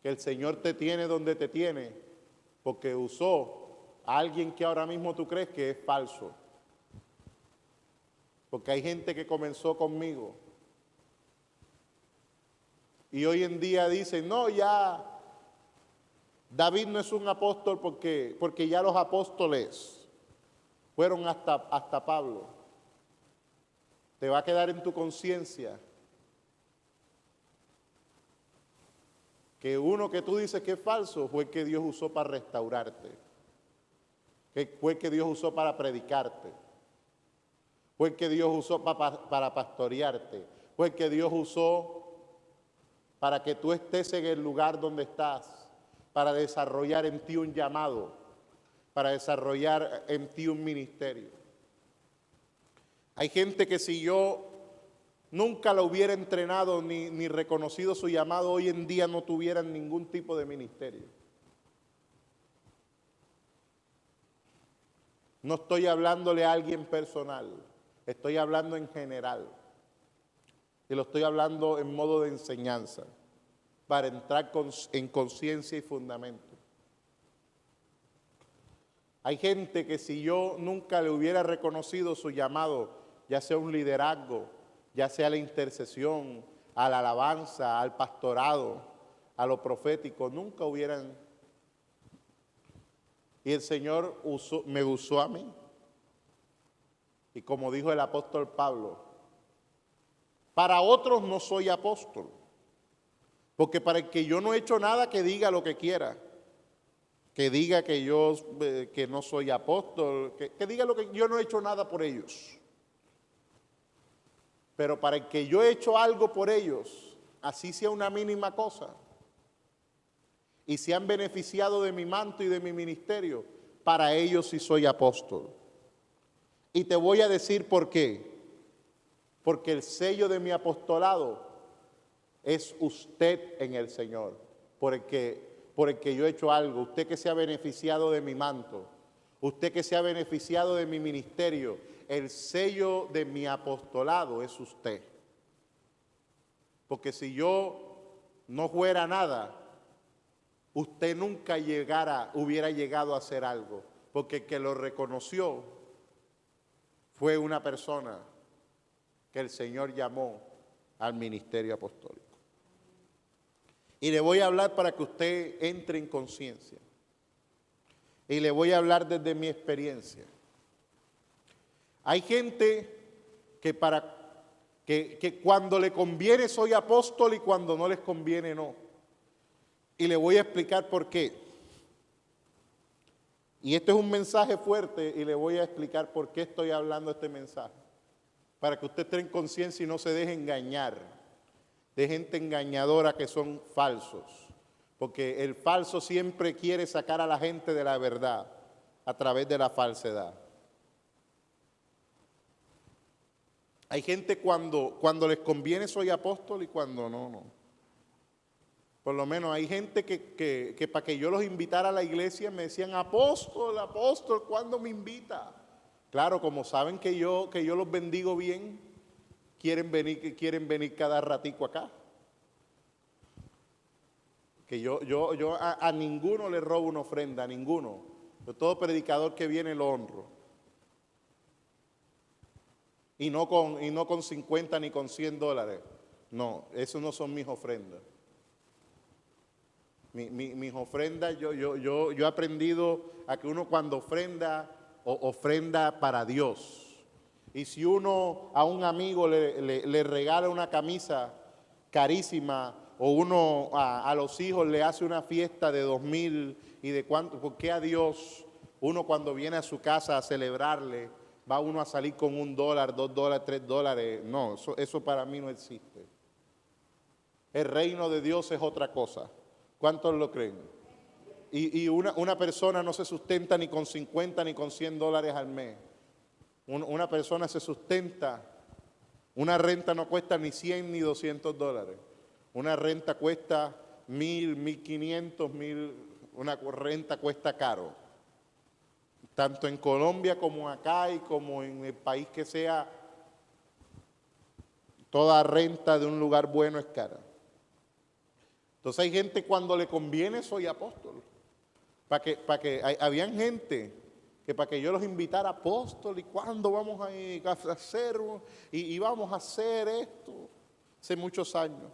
que el Señor te tiene donde te tiene porque usó a alguien que ahora mismo tú crees que es falso. Porque hay gente que comenzó conmigo y hoy en día dicen, no, ya David no es un apóstol porque ya los apóstoles fueron hasta Pablo. Te va a quedar en tu conciencia que uno que tú dices que es falso fue el que Dios usó para restaurarte, que fue el que Dios usó para predicarte, fue el que Dios usó para pastorearte, fue el que Dios usó para que tú estés en el lugar donde estás, para desarrollar en ti un llamado, para desarrollar en ti un ministerio. Hay gente que si yo nunca lo hubiera entrenado ni reconocido su llamado, hoy en día no tuvieran ningún tipo de ministerio. No estoy hablándole a alguien personal, estoy hablando en general. Y lo estoy hablando en modo de enseñanza, para entrar en conciencia y fundamento. Hay gente que si yo nunca le hubiera reconocido su llamado, ya sea un liderazgo, ya sea la intercesión, a la alabanza, al pastorado, a lo profético, nunca hubieran. Y el Señor me usó a mí. Y como dijo el apóstol Pablo, para otros no soy apóstol, porque para el que yo no he hecho nada, que diga lo que quiera. Que diga que yo que no soy apóstol, que diga lo que yo no he hecho nada por ellos. Pero para el que yo he hecho algo por ellos, así sea una mínima cosa, y se han beneficiado de mi manto y de mi ministerio, para ellos sí soy apóstol. Y te voy a decir por qué. Porque el sello de mi apostolado es usted en el Señor, por el que yo he hecho algo, usted que se ha beneficiado de mi manto, usted que se ha beneficiado de mi ministerio, el sello de mi apostolado es usted. Porque si yo no fuera nada, usted nunca hubiera llegado a hacer algo, porque el que lo reconoció fue una persona que el Señor llamó al ministerio apostólico. Y le voy a hablar para que usted entre en conciencia. Y le voy a hablar desde mi experiencia. Hay gente que cuando le conviene soy apóstol y cuando no les conviene no. Y le voy a explicar por qué. Y este es un mensaje fuerte y le voy a explicar por qué estoy hablando este mensaje. Para que usted esté en conciencia y no se deje engañar de gente engañadora que son falsos. Porque el falso siempre quiere sacar a la gente de la verdad a través de la falsedad. Hay gente cuando les conviene soy apóstol y cuando no, no. Por lo menos hay gente que para que yo los invitara a la iglesia me decían, apóstol, apóstol, ¿cuándo me invita? Claro, como saben que yo los bendigo bien, quieren venir cada ratico acá. Que yo a ninguno le robo una ofrenda, a ninguno. Yo todo predicador que viene lo honro. Y no con 50 ni con $100. No, eso no son mis ofrendas. Mis ofrendas, yo he aprendido a que uno cuando ofrenda para Dios. Y si uno a un amigo le regala una camisa carísima, o uno a los hijos le hace una fiesta de 2,000 y de cuánto, ¿por qué a Dios uno cuando viene a su casa a celebrarle va uno a salir con $1, $2, $3? No, eso para mí no existe. El reino de Dios es otra cosa. ¿Cuántos lo creen? Y una persona no se sustenta ni con 50 ni con $100 al mes. Una persona se sustenta, una renta no cuesta ni 100 ni $200. Una renta cuesta 1,000, 1,500, una renta cuesta caro. tanto en Colombia como acá y como en el país que sea, toda renta de un lugar bueno es cara. Entonces hay gente cuando le conviene soy apóstol. Habían gente que para que yo los invitara apóstol y cuándo vamos a hacer y vamos a hacer esto, hace muchos años.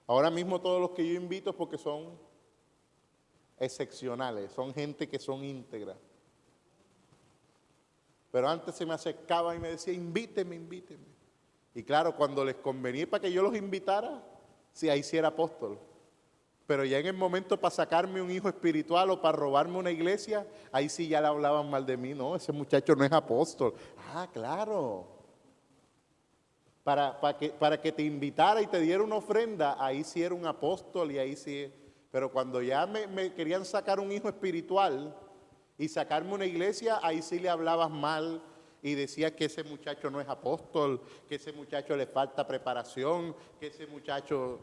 Ahora mismo todos los que yo invito es porque son excepcionales, son gente que son íntegras. Pero antes se me acercaba y me decía, invíteme, invíteme. Y claro, cuando les convenía para que yo los invitara, sí, ahí sí era apóstol. Pero ya en el momento para sacarme un hijo espiritual o para robarme una iglesia, ahí sí ya le hablaban mal de mí. No, ese muchacho no es apóstol. Ah, claro. Para que te invitara y te diera una ofrenda, ahí sí era un apóstol y ahí sí. Pero cuando ya me querían sacar un hijo espiritual y sacarme una iglesia, ahí sí le hablabas mal y decías que ese muchacho no es apóstol, que ese muchacho le falta preparación, que ese muchacho...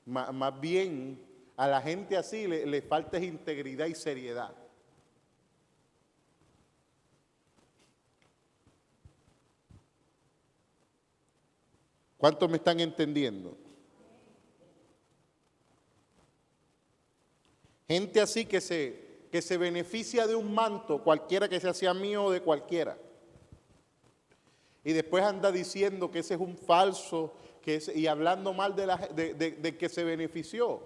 Más bien, a la gente así le falta integridad y seriedad. ¿Cuántos me están entendiendo? Gente así que se beneficia de un manto, cualquiera que sea mío o de cualquiera. Y después anda diciendo que ese es un falso, y hablando mal de que se benefició.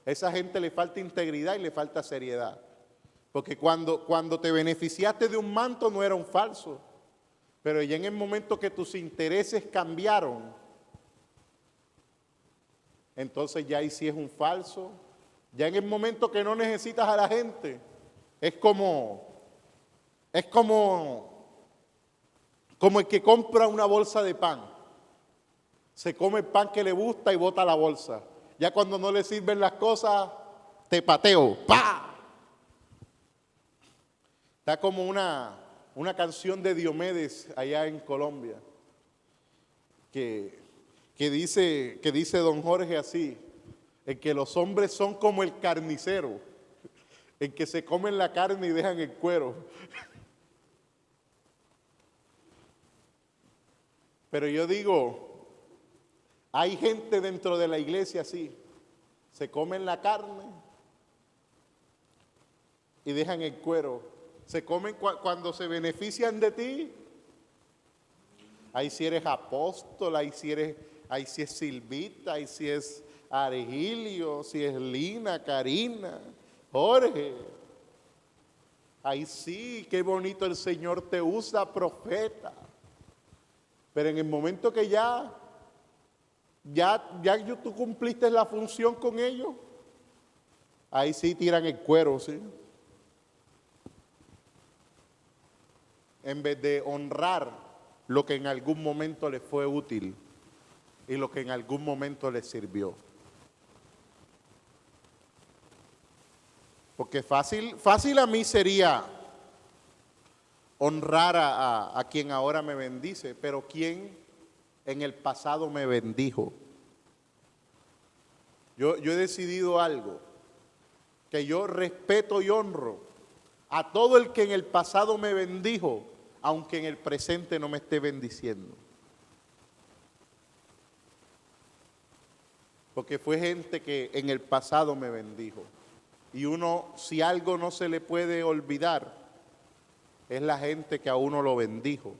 A esa gente le falta integridad y le falta seriedad. Porque cuando te beneficiaste de un manto no era un falso. Pero ya en el momento que tus intereses cambiaron, entonces ya ahí sí es un falso. Ya en el momento que no necesitas a la gente, es como el que compra una bolsa de pan. Se come el pan que le gusta y bota la bolsa. Ya cuando no le sirven las cosas, te pateo. ¡Pah! Está como una canción de Diomedes allá en Colombia, que dice don Jorge así, el que los hombres son como el carnicero, el que se comen la carne y dejan el cuero. Pero yo digo, hay gente dentro de la iglesia así, se comen la carne y dejan el cuero. Se comen cuando se benefician de ti. Ahí si eres apóstol, ahí si es Silvita, ahí si es Argilio, si es Lina, Karina, Jorge. Ahí sí, qué bonito el Señor te usa, profeta. Pero en el momento que ya tú cumpliste la función con ellos, ahí sí tiran el cuero, ¿sí? En vez de honrar lo que en algún momento les fue útil y lo que en algún momento les sirvió. Porque fácil a mí sería honrar a quien ahora me bendice, pero ¿quién en el pasado me bendijo? Yo he decidido algo, que yo respeto y honro a todo el que en el pasado me bendijo, aunque en el presente no me esté bendiciendo. Porque fue gente que en el pasado me bendijo. Y uno, si algo no se le puede olvidar, es la gente que a uno lo bendijo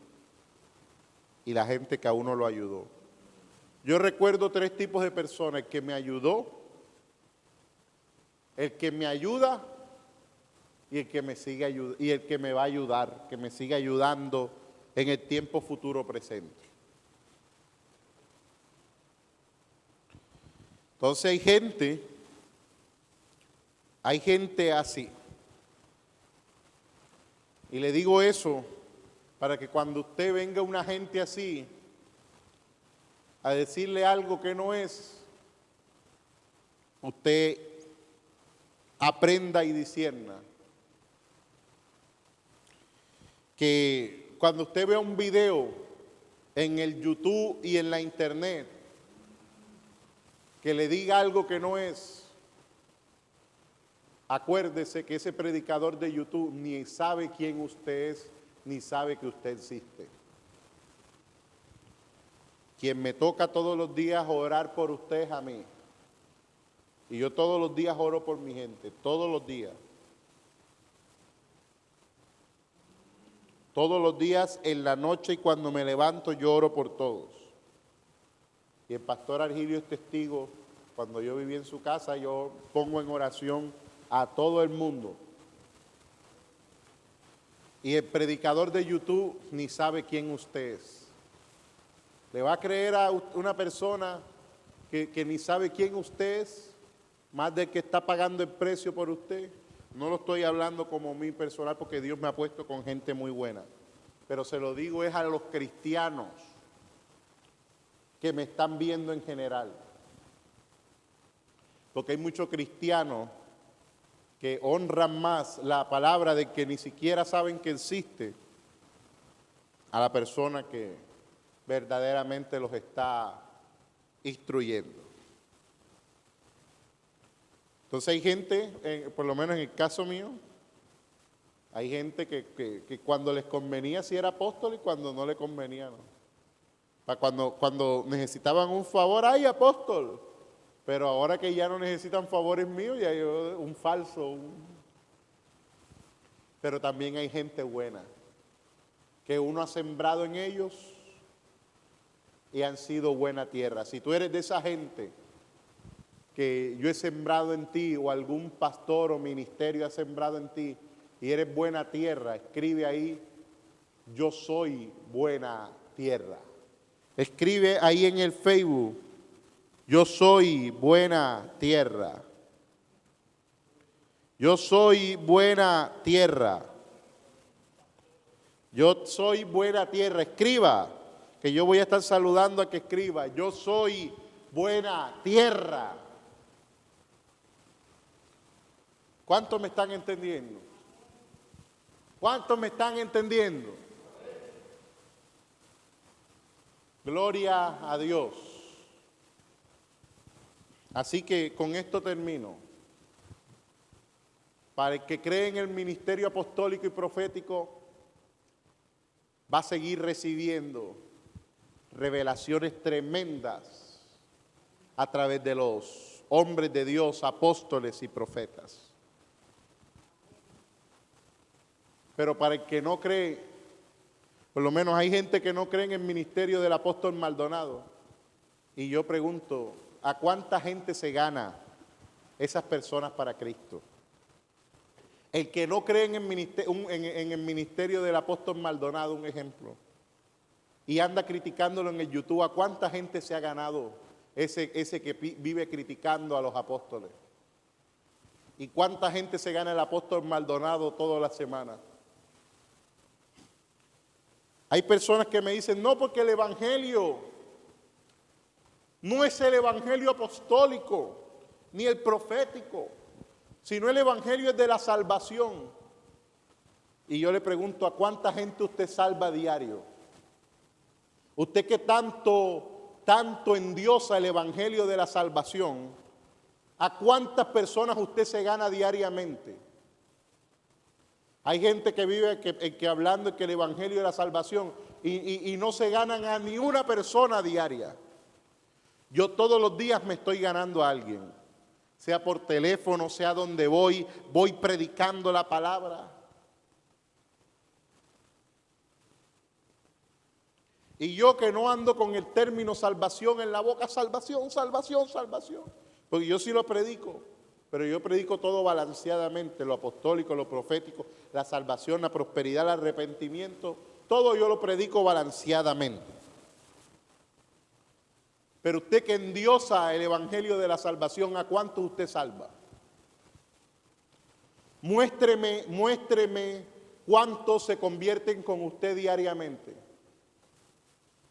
y la gente que a uno lo ayudó. Yo recuerdo 3 tipos de personas: el que me ayudó, el que me ayuda y el que me sigue y el que me va a ayudar, que me sigue ayudando en el tiempo futuro presente. Entonces hay gente así. Y le digo eso para que cuando usted venga una gente así a decirle algo que no es, usted aprenda y discierna. Que cuando usted vea un video en el YouTube y en la internet que le diga algo que no es, acuérdese que ese predicador de YouTube ni sabe quién usted es, ni sabe que usted existe. Quien me toca todos los días orar por usted es a mí. Y yo todos los días oro por mi gente, todos los días. Todos los días en la noche y cuando me levanto yo oro por todos. Y el pastor Argilio es testigo, cuando yo viví en su casa yo pongo en oración a todo el mundo. Y el predicador de YouTube ni sabe quién usted es. ¿Le va a creer a una persona que ni sabe quién usted es, más del que está pagando el precio por usted? No lo estoy hablando como mi personal porque Dios me ha puesto con gente muy buena. Pero se lo digo es a los cristianos que me están viendo en general. Porque hay muchos cristianos que honran más la palabra de que ni siquiera saben que existe a la persona que verdaderamente los está instruyendo. Entonces hay gente, por lo menos en el caso mío, hay gente que cuando les convenía sí era apóstol y cuando no le convenía no. Cuando necesitaban un favor, ¡ay, apóstol! Pero ahora que ya no necesitan favores míos, ya yo un falso. Pero también hay gente buena, que uno ha sembrado en ellos y han sido buena tierra. Si tú eres de esa gente que yo he sembrado en ti o algún pastor o ministerio ha sembrado en ti y eres buena tierra, escribe ahí, yo soy buena tierra. Escribe ahí en el Facebook, yo soy buena tierra. Yo soy buena tierra. Yo soy buena tierra. Escriba, que yo voy a estar saludando a que escriba. Yo soy buena tierra. ¿Cuántos me están entendiendo? ¿Cuántos me están entendiendo? Gloria a Dios. Así que con esto termino. Para el que cree en el ministerio apostólico y profético, va a seguir recibiendo revelaciones tremendas a través de los hombres de Dios, apóstoles y profetas. Pero para el que no cree, por lo menos hay gente que no cree en el ministerio del apóstol Maldonado. Y yo pregunto, ¿a cuánta gente se gana esas personas para Cristo? El que no cree en el ministerio del apóstol Maldonado, un ejemplo, y anda criticándolo en el YouTube, ¿a cuánta gente se ha ganado ese que vive criticando a los apóstoles? ¿Y cuánta gente se gana el apóstol Maldonado toda la semana? Hay personas que me dicen, no, porque el evangelio no es el evangelio apostólico, ni el profético, sino el evangelio es de la salvación. Y yo le pregunto, ¿a cuánta gente usted salva a diario? Usted que tanto endiosa el evangelio de la salvación, ¿a cuántas personas usted se gana diariamente? Hay gente que vive hablando que el evangelio de la salvación y no se ganan a ni una persona diaria. Yo todos los días me estoy ganando a alguien, sea por teléfono, sea donde voy predicando la palabra. Y yo que no ando con el término salvación en la boca, salvación, salvación, salvación, porque yo sí lo predico, pero yo predico todo balanceadamente, lo apostólico, lo profético, la salvación, la prosperidad, el arrepentimiento, todo yo lo predico balanceadamente. Pero usted que endiosa el evangelio de la salvación, ¿a cuánto usted salva? Muéstreme cuántos se convierten con usted diariamente.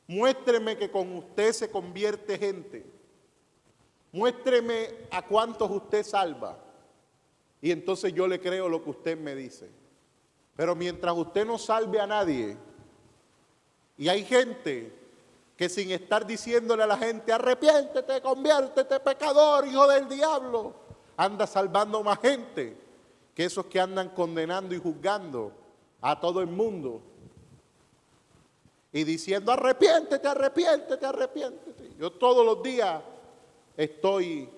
Muéstreme que con usted se convierte gente. Muéstreme a cuántos usted salva. Y entonces yo le creo lo que usted me dice. Pero mientras usted no salve a nadie, y hay gente que sin estar diciéndole a la gente, arrepiéntete, conviértete, pecador, hijo del diablo, anda salvando más gente que esos que andan condenando y juzgando a todo el mundo y diciendo arrepiéntete, arrepiéntete, arrepiéntete. Yo todos los días estoy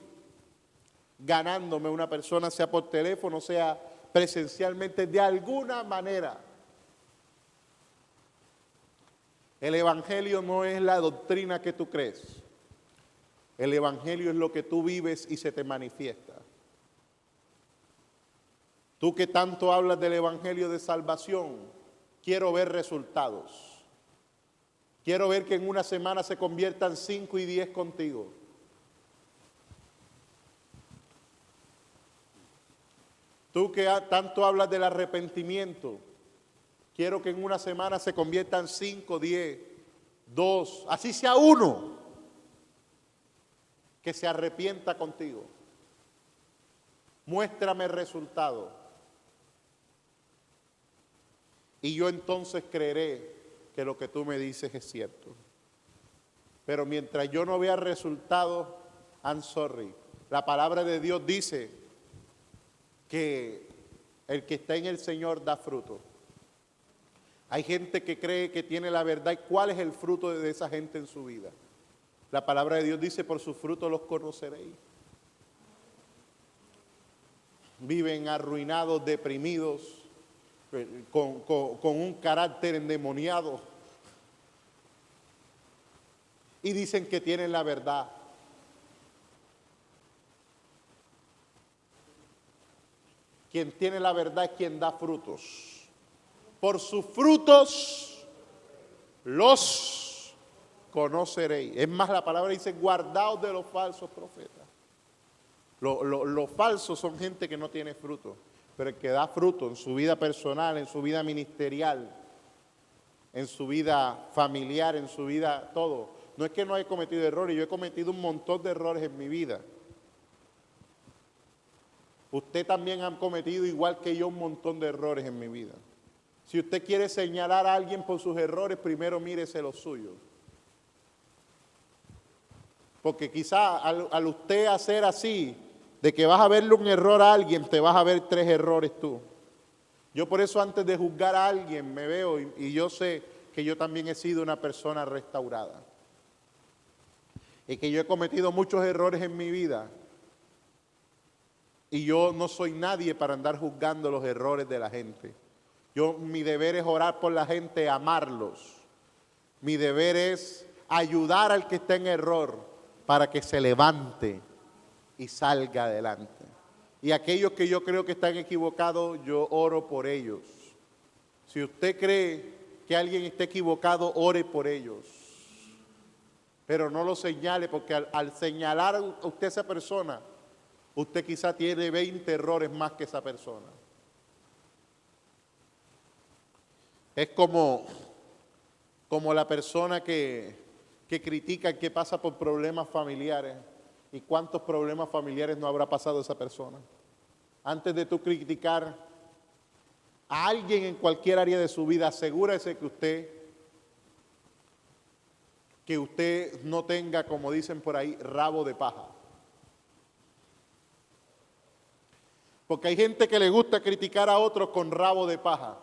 ganándome una persona, sea por teléfono, sea presencialmente, de alguna manera. El evangelio no es la doctrina que tú crees. El evangelio es lo que tú vives y se te manifiesta. Tú que tanto hablas del evangelio de salvación, quiero ver resultados. Quiero ver que en una semana se conviertan 5 y 10 contigo. Tú que tanto hablas del arrepentimiento, quiero que en una semana se conviertan 5, 10, 2, así sea uno, que se arrepienta contigo. Muéstrame el resultado. Y yo entonces creeré que lo que tú me dices es cierto. Pero mientras yo no vea resultados, I'm sorry. La palabra de Dios dice que el que está en el Señor da fruto. Hay gente que cree que tiene la verdad. ¿Y cuál es el fruto de esa gente en su vida? La palabra de Dios dice, por sus frutos los conoceréis. Viven arruinados, deprimidos, con un carácter endemoniado. Y dicen que tienen la verdad. Quien tiene la verdad es quien da frutos. Por sus frutos los conoceréis. Es más, la palabra dice, guardaos de los falsos profetas. Los falsos son gente que no tiene fruto, pero el que da fruto en su vida personal, en su vida ministerial, en su vida familiar, en su vida todo. No es que no haya cometido errores, yo he cometido un montón de errores en mi vida. Usted también ha cometido, igual que yo, un montón de errores en mi vida. Si usted quiere señalar a alguien por sus errores, primero mírese los suyos. Porque quizá al usted hacer así, de que vas a verle un error a alguien, te vas a ver 3 errores tú. Yo por eso antes de juzgar a alguien me veo y yo sé que yo también he sido una persona restaurada. Y que yo he cometido muchos errores en mi vida. Y yo no soy nadie para andar juzgando los errores de la gente. Mi deber es orar por la gente, amarlos. Mi deber es ayudar al que está en error para que se levante y salga adelante. Y aquellos que yo creo que están equivocados, yo oro por ellos. Si usted cree que alguien está equivocado, ore por ellos. Pero no lo señale, porque al señalar a usted a esa persona, usted quizá tiene 20 errores más que esa persona. Es como la persona que critica que pasa por problemas familiares. ¿Y cuántos problemas familiares no habrá pasado esa persona? Antes de tú criticar a alguien en cualquier área de su vida, asegúrese que usted no tenga, como dicen por ahí, rabo de paja. Porque hay gente que le gusta criticar a otros con rabo de paja.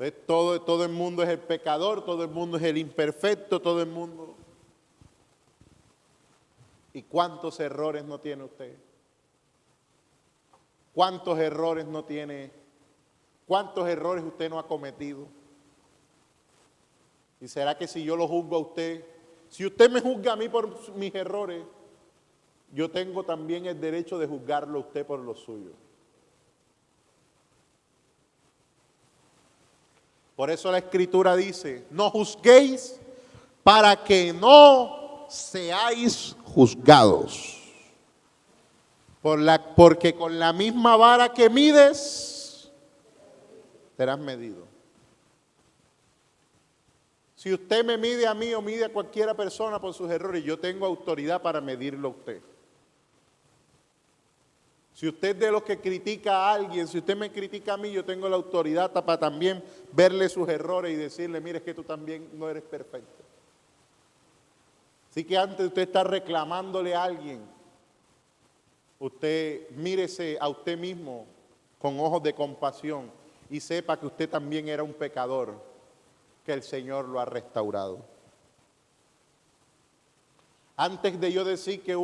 Entonces, todo el mundo es el pecador, todo el mundo es el imperfecto, todo el mundo. ¿Y cuántos errores no tiene usted? ¿Cuántos errores no tiene? ¿Cuántos errores usted no ha cometido? ¿Y será que si yo lo juzgo a usted, si usted me juzga a mí por mis errores, yo tengo también el derecho de juzgarlo a usted por los suyos? Por eso la Escritura dice, no juzguéis para que no seáis juzgados. Porque con la misma vara que mides, serás medido. Si usted me mide a mí o mide a cualquiera persona por sus errores, yo tengo autoridad para medirlo a usted. Si usted es de los que critica a alguien, si usted me critica a mí, yo tengo la autoridad para también verle sus errores y decirle, mire, es que tú también no eres perfecto. Así que antes de usted estar reclamándole a alguien, usted mírese a usted mismo con ojos de compasión y sepa que usted también era un pecador, que el Señor lo ha restaurado. Antes de yo decir que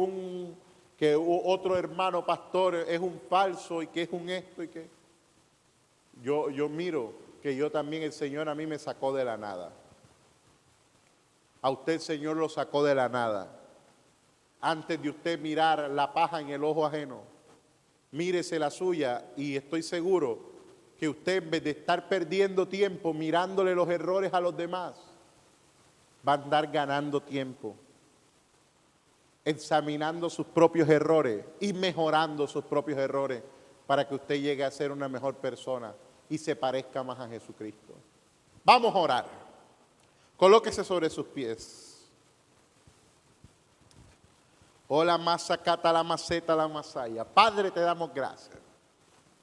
otro hermano pastor es un falso y que es un esto y que... Yo miro que yo también, el Señor a mí me sacó de la nada. A usted el Señor lo sacó de la nada. Antes de usted mirar la paja en el ojo ajeno, mírese la suya y estoy seguro que usted, en vez de estar perdiendo tiempo mirándole los errores a los demás, va a andar ganando tiempo, examinando sus propios errores y mejorando sus propios errores para que usted llegue a ser una mejor persona y se parezca más a Jesucristo. Vamos a orar. Colóquese sobre sus pies. Hola, masa, cata, la maceta, la masaya. Padre, te damos gracias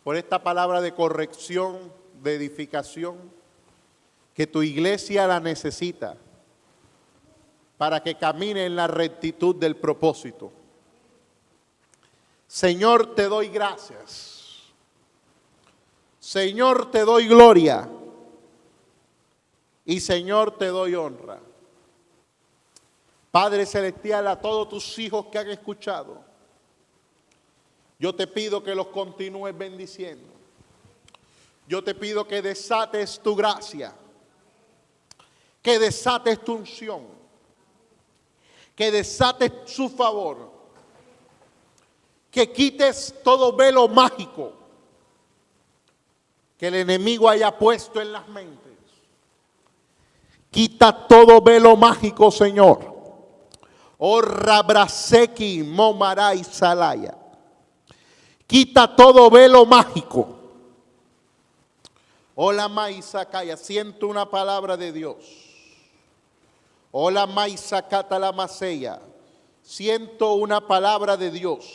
por esta palabra de corrección, de edificación, que tu iglesia la necesita para que camine en la rectitud del propósito. Señor, te doy gracias. Señor, te doy gloria. Y Señor, te doy honra. Padre celestial, a todos tus hijos que han escuchado, yo te pido que los continúes bendiciendo. Yo te pido que desates tu gracia, que desates tu unción, que desates su favor, que quites todo velo mágico que el enemigo haya puesto en las mentes. Quita todo velo mágico, Señor. Oh, Rabraseki, Momaray, Salaya. Quita todo velo mágico. Hola, Maisacaya, siento una palabra de Dios. Hola, Maisacata la Maseya, siento una palabra de Dios.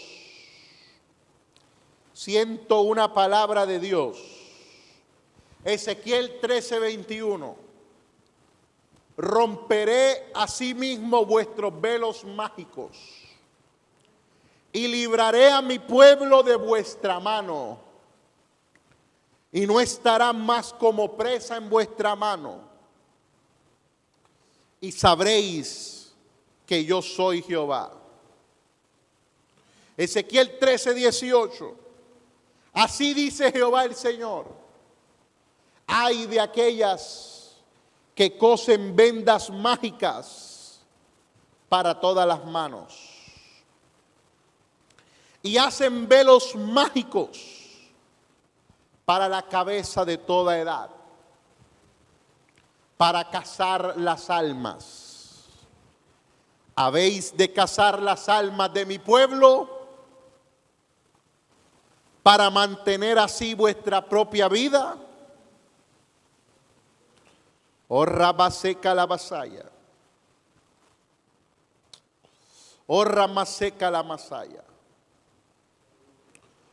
Siento una palabra de Dios. Ezequiel 13:21. Romperé asimismo vuestros velos mágicos y libraré a mi pueblo de vuestra mano, y no estarán más como presa en vuestra mano, y sabréis que yo soy Jehová. Ezequiel 13:18. Así dice Jehová el Señor: ay de aquellas que cosen vendas mágicas para todas las manos y hacen velos mágicos para la cabeza de toda edad, para cazar las almas. ¿Habéis de cazar las almas de mi pueblo para mantener así vuestra propia vida? Oh, Rabaseca la Basaya. Oh, Ramaseca la Masaya.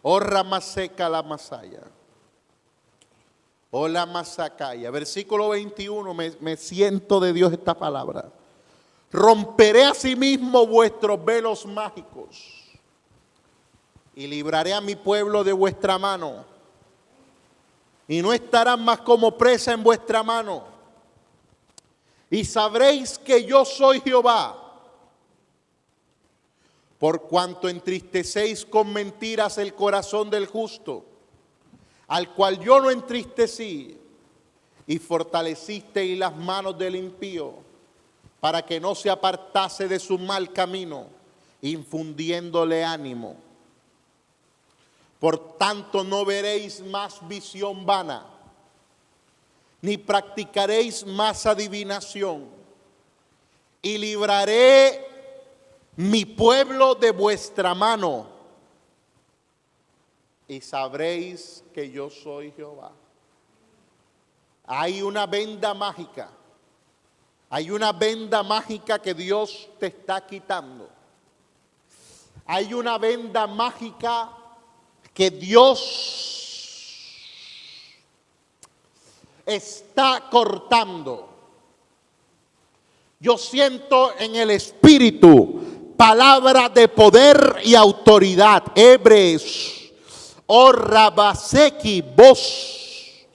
Oh, Ramaseca la Masaya. Oh, la Masacaya. Versículo 21, me siento de Dios esta palabra. Romperé asimismo vuestros velos mágicos y libraré a mi pueblo de vuestra mano, y no estarán más como presa en vuestra mano. Y sabréis que yo soy Jehová, por cuanto entristecéis con mentiras el corazón del justo, al cual yo no entristecí, y fortalecisteis las manos del impío, para que no se apartase de su mal camino, infundiéndole ánimo. Por tanto no veréis más visión vana, ni practicaréis más adivinación, y libraré mi pueblo de vuestra mano, y sabréis que yo soy Jehová. Hay una venda mágica, hay una venda mágica que Dios te está quitando. Hay una venda mágica que Dios está cortando. Yo siento en el espíritu palabra de poder y autoridad. Hebreos, Orrabaseki, vos,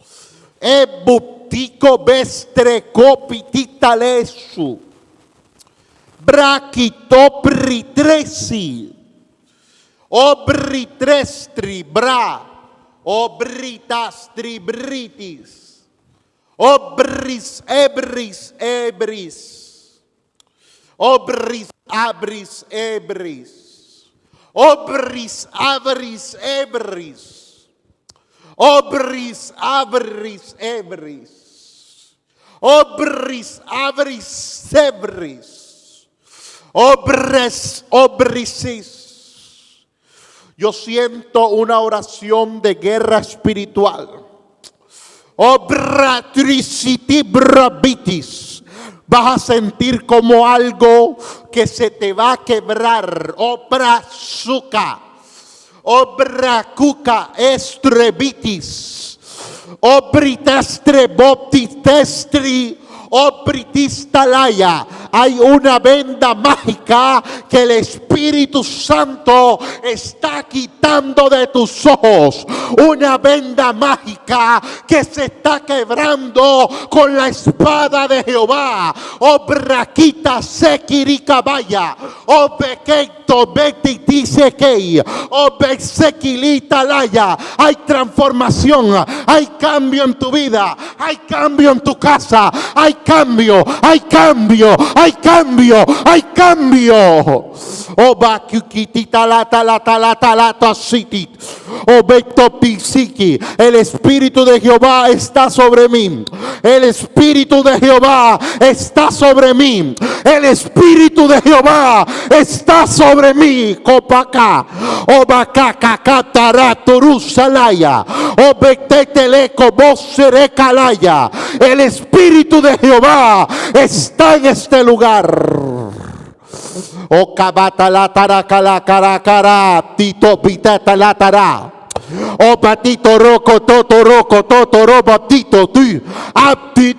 Ebuptico vestre copititalesu, Braquitopritresi, Obritrestri, Bra, Obritastri, Britis, Obris, Ebris, Ebris, Obris, Abris, Ebris, Obris, Abris, Ebris, Obris, Abris, Ebris, Obris, Abris, Ebris, Obres, Obrisis. Yo siento una oración de guerra espiritual. Obratricity brabitis. Vas a sentir como algo que se te va a quebrar. Obrazuca. Obracuca estrebitis. Obritestre boptitestri. Obritistalaya. Hay una venda mágica que el Espíritu Santo está quitando de tus ojos. Una venda mágica que se está quebrando con la espada de Jehová. Obraquita sekirikabaya. Obekeito betitisekei. Obesekilita laya. Hay transformación. Hay cambio en tu vida. Hay cambio en tu casa. Hay cambio. Hay cambio. Hay cambio, hay cambio. Oba kukitita la sitit. Obectopisiki. El Espíritu de Jehová está sobre mí. El Espíritu de Jehová está sobre mí. El Espíritu de Jehová está sobre mí. Copacá. Obacacacataraturuzalaya. Obecteteleco boserecalaya. El Espíritu de Jehová está en este lugar. O cabata la tara cara tito pitata la tara. O patito roco toto robo tito tu apti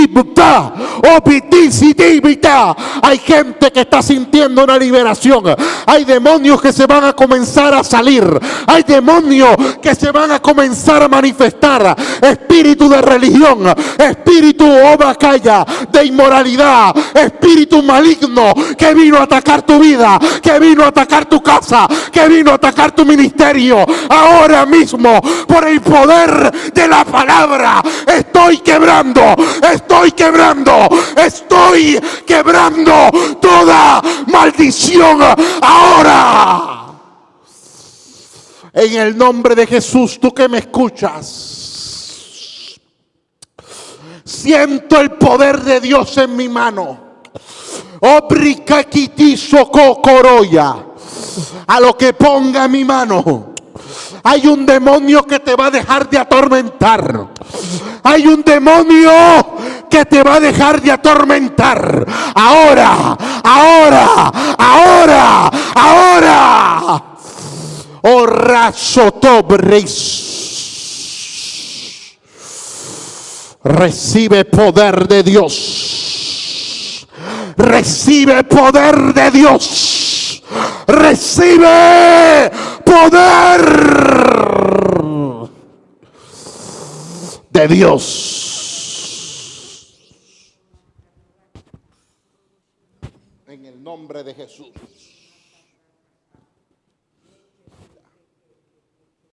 buta o pitisi tibita. Hay gente que está sintiendo una liberación. Hay demonios que se van a comenzar a salir. Hay demonios que se van a comenzar a manifestar. Espíritu de religión, espíritu obacaya de inmoralidad, espíritu maligno que vino a atacar tu vida, que vino a atacar tu casa, que vino a atacar tu ministerio. Ahora mismo, por el poder de la palabra, estoy quebrando toda maldición ahora. En el nombre de Jesús, tú que me escuchas, siento el poder de Dios en mi mano. Obricakitiso cocoroya. A lo que ponga mi mano. Hay un demonio que te va a dejar de atormentar. Hay un demonio que te va a dejar de atormentar. Ahora. Oh rasotobris. Recibe poder de Dios. Recibe poder de Dios. Recibe poder de Dios. En el nombre de Jesús.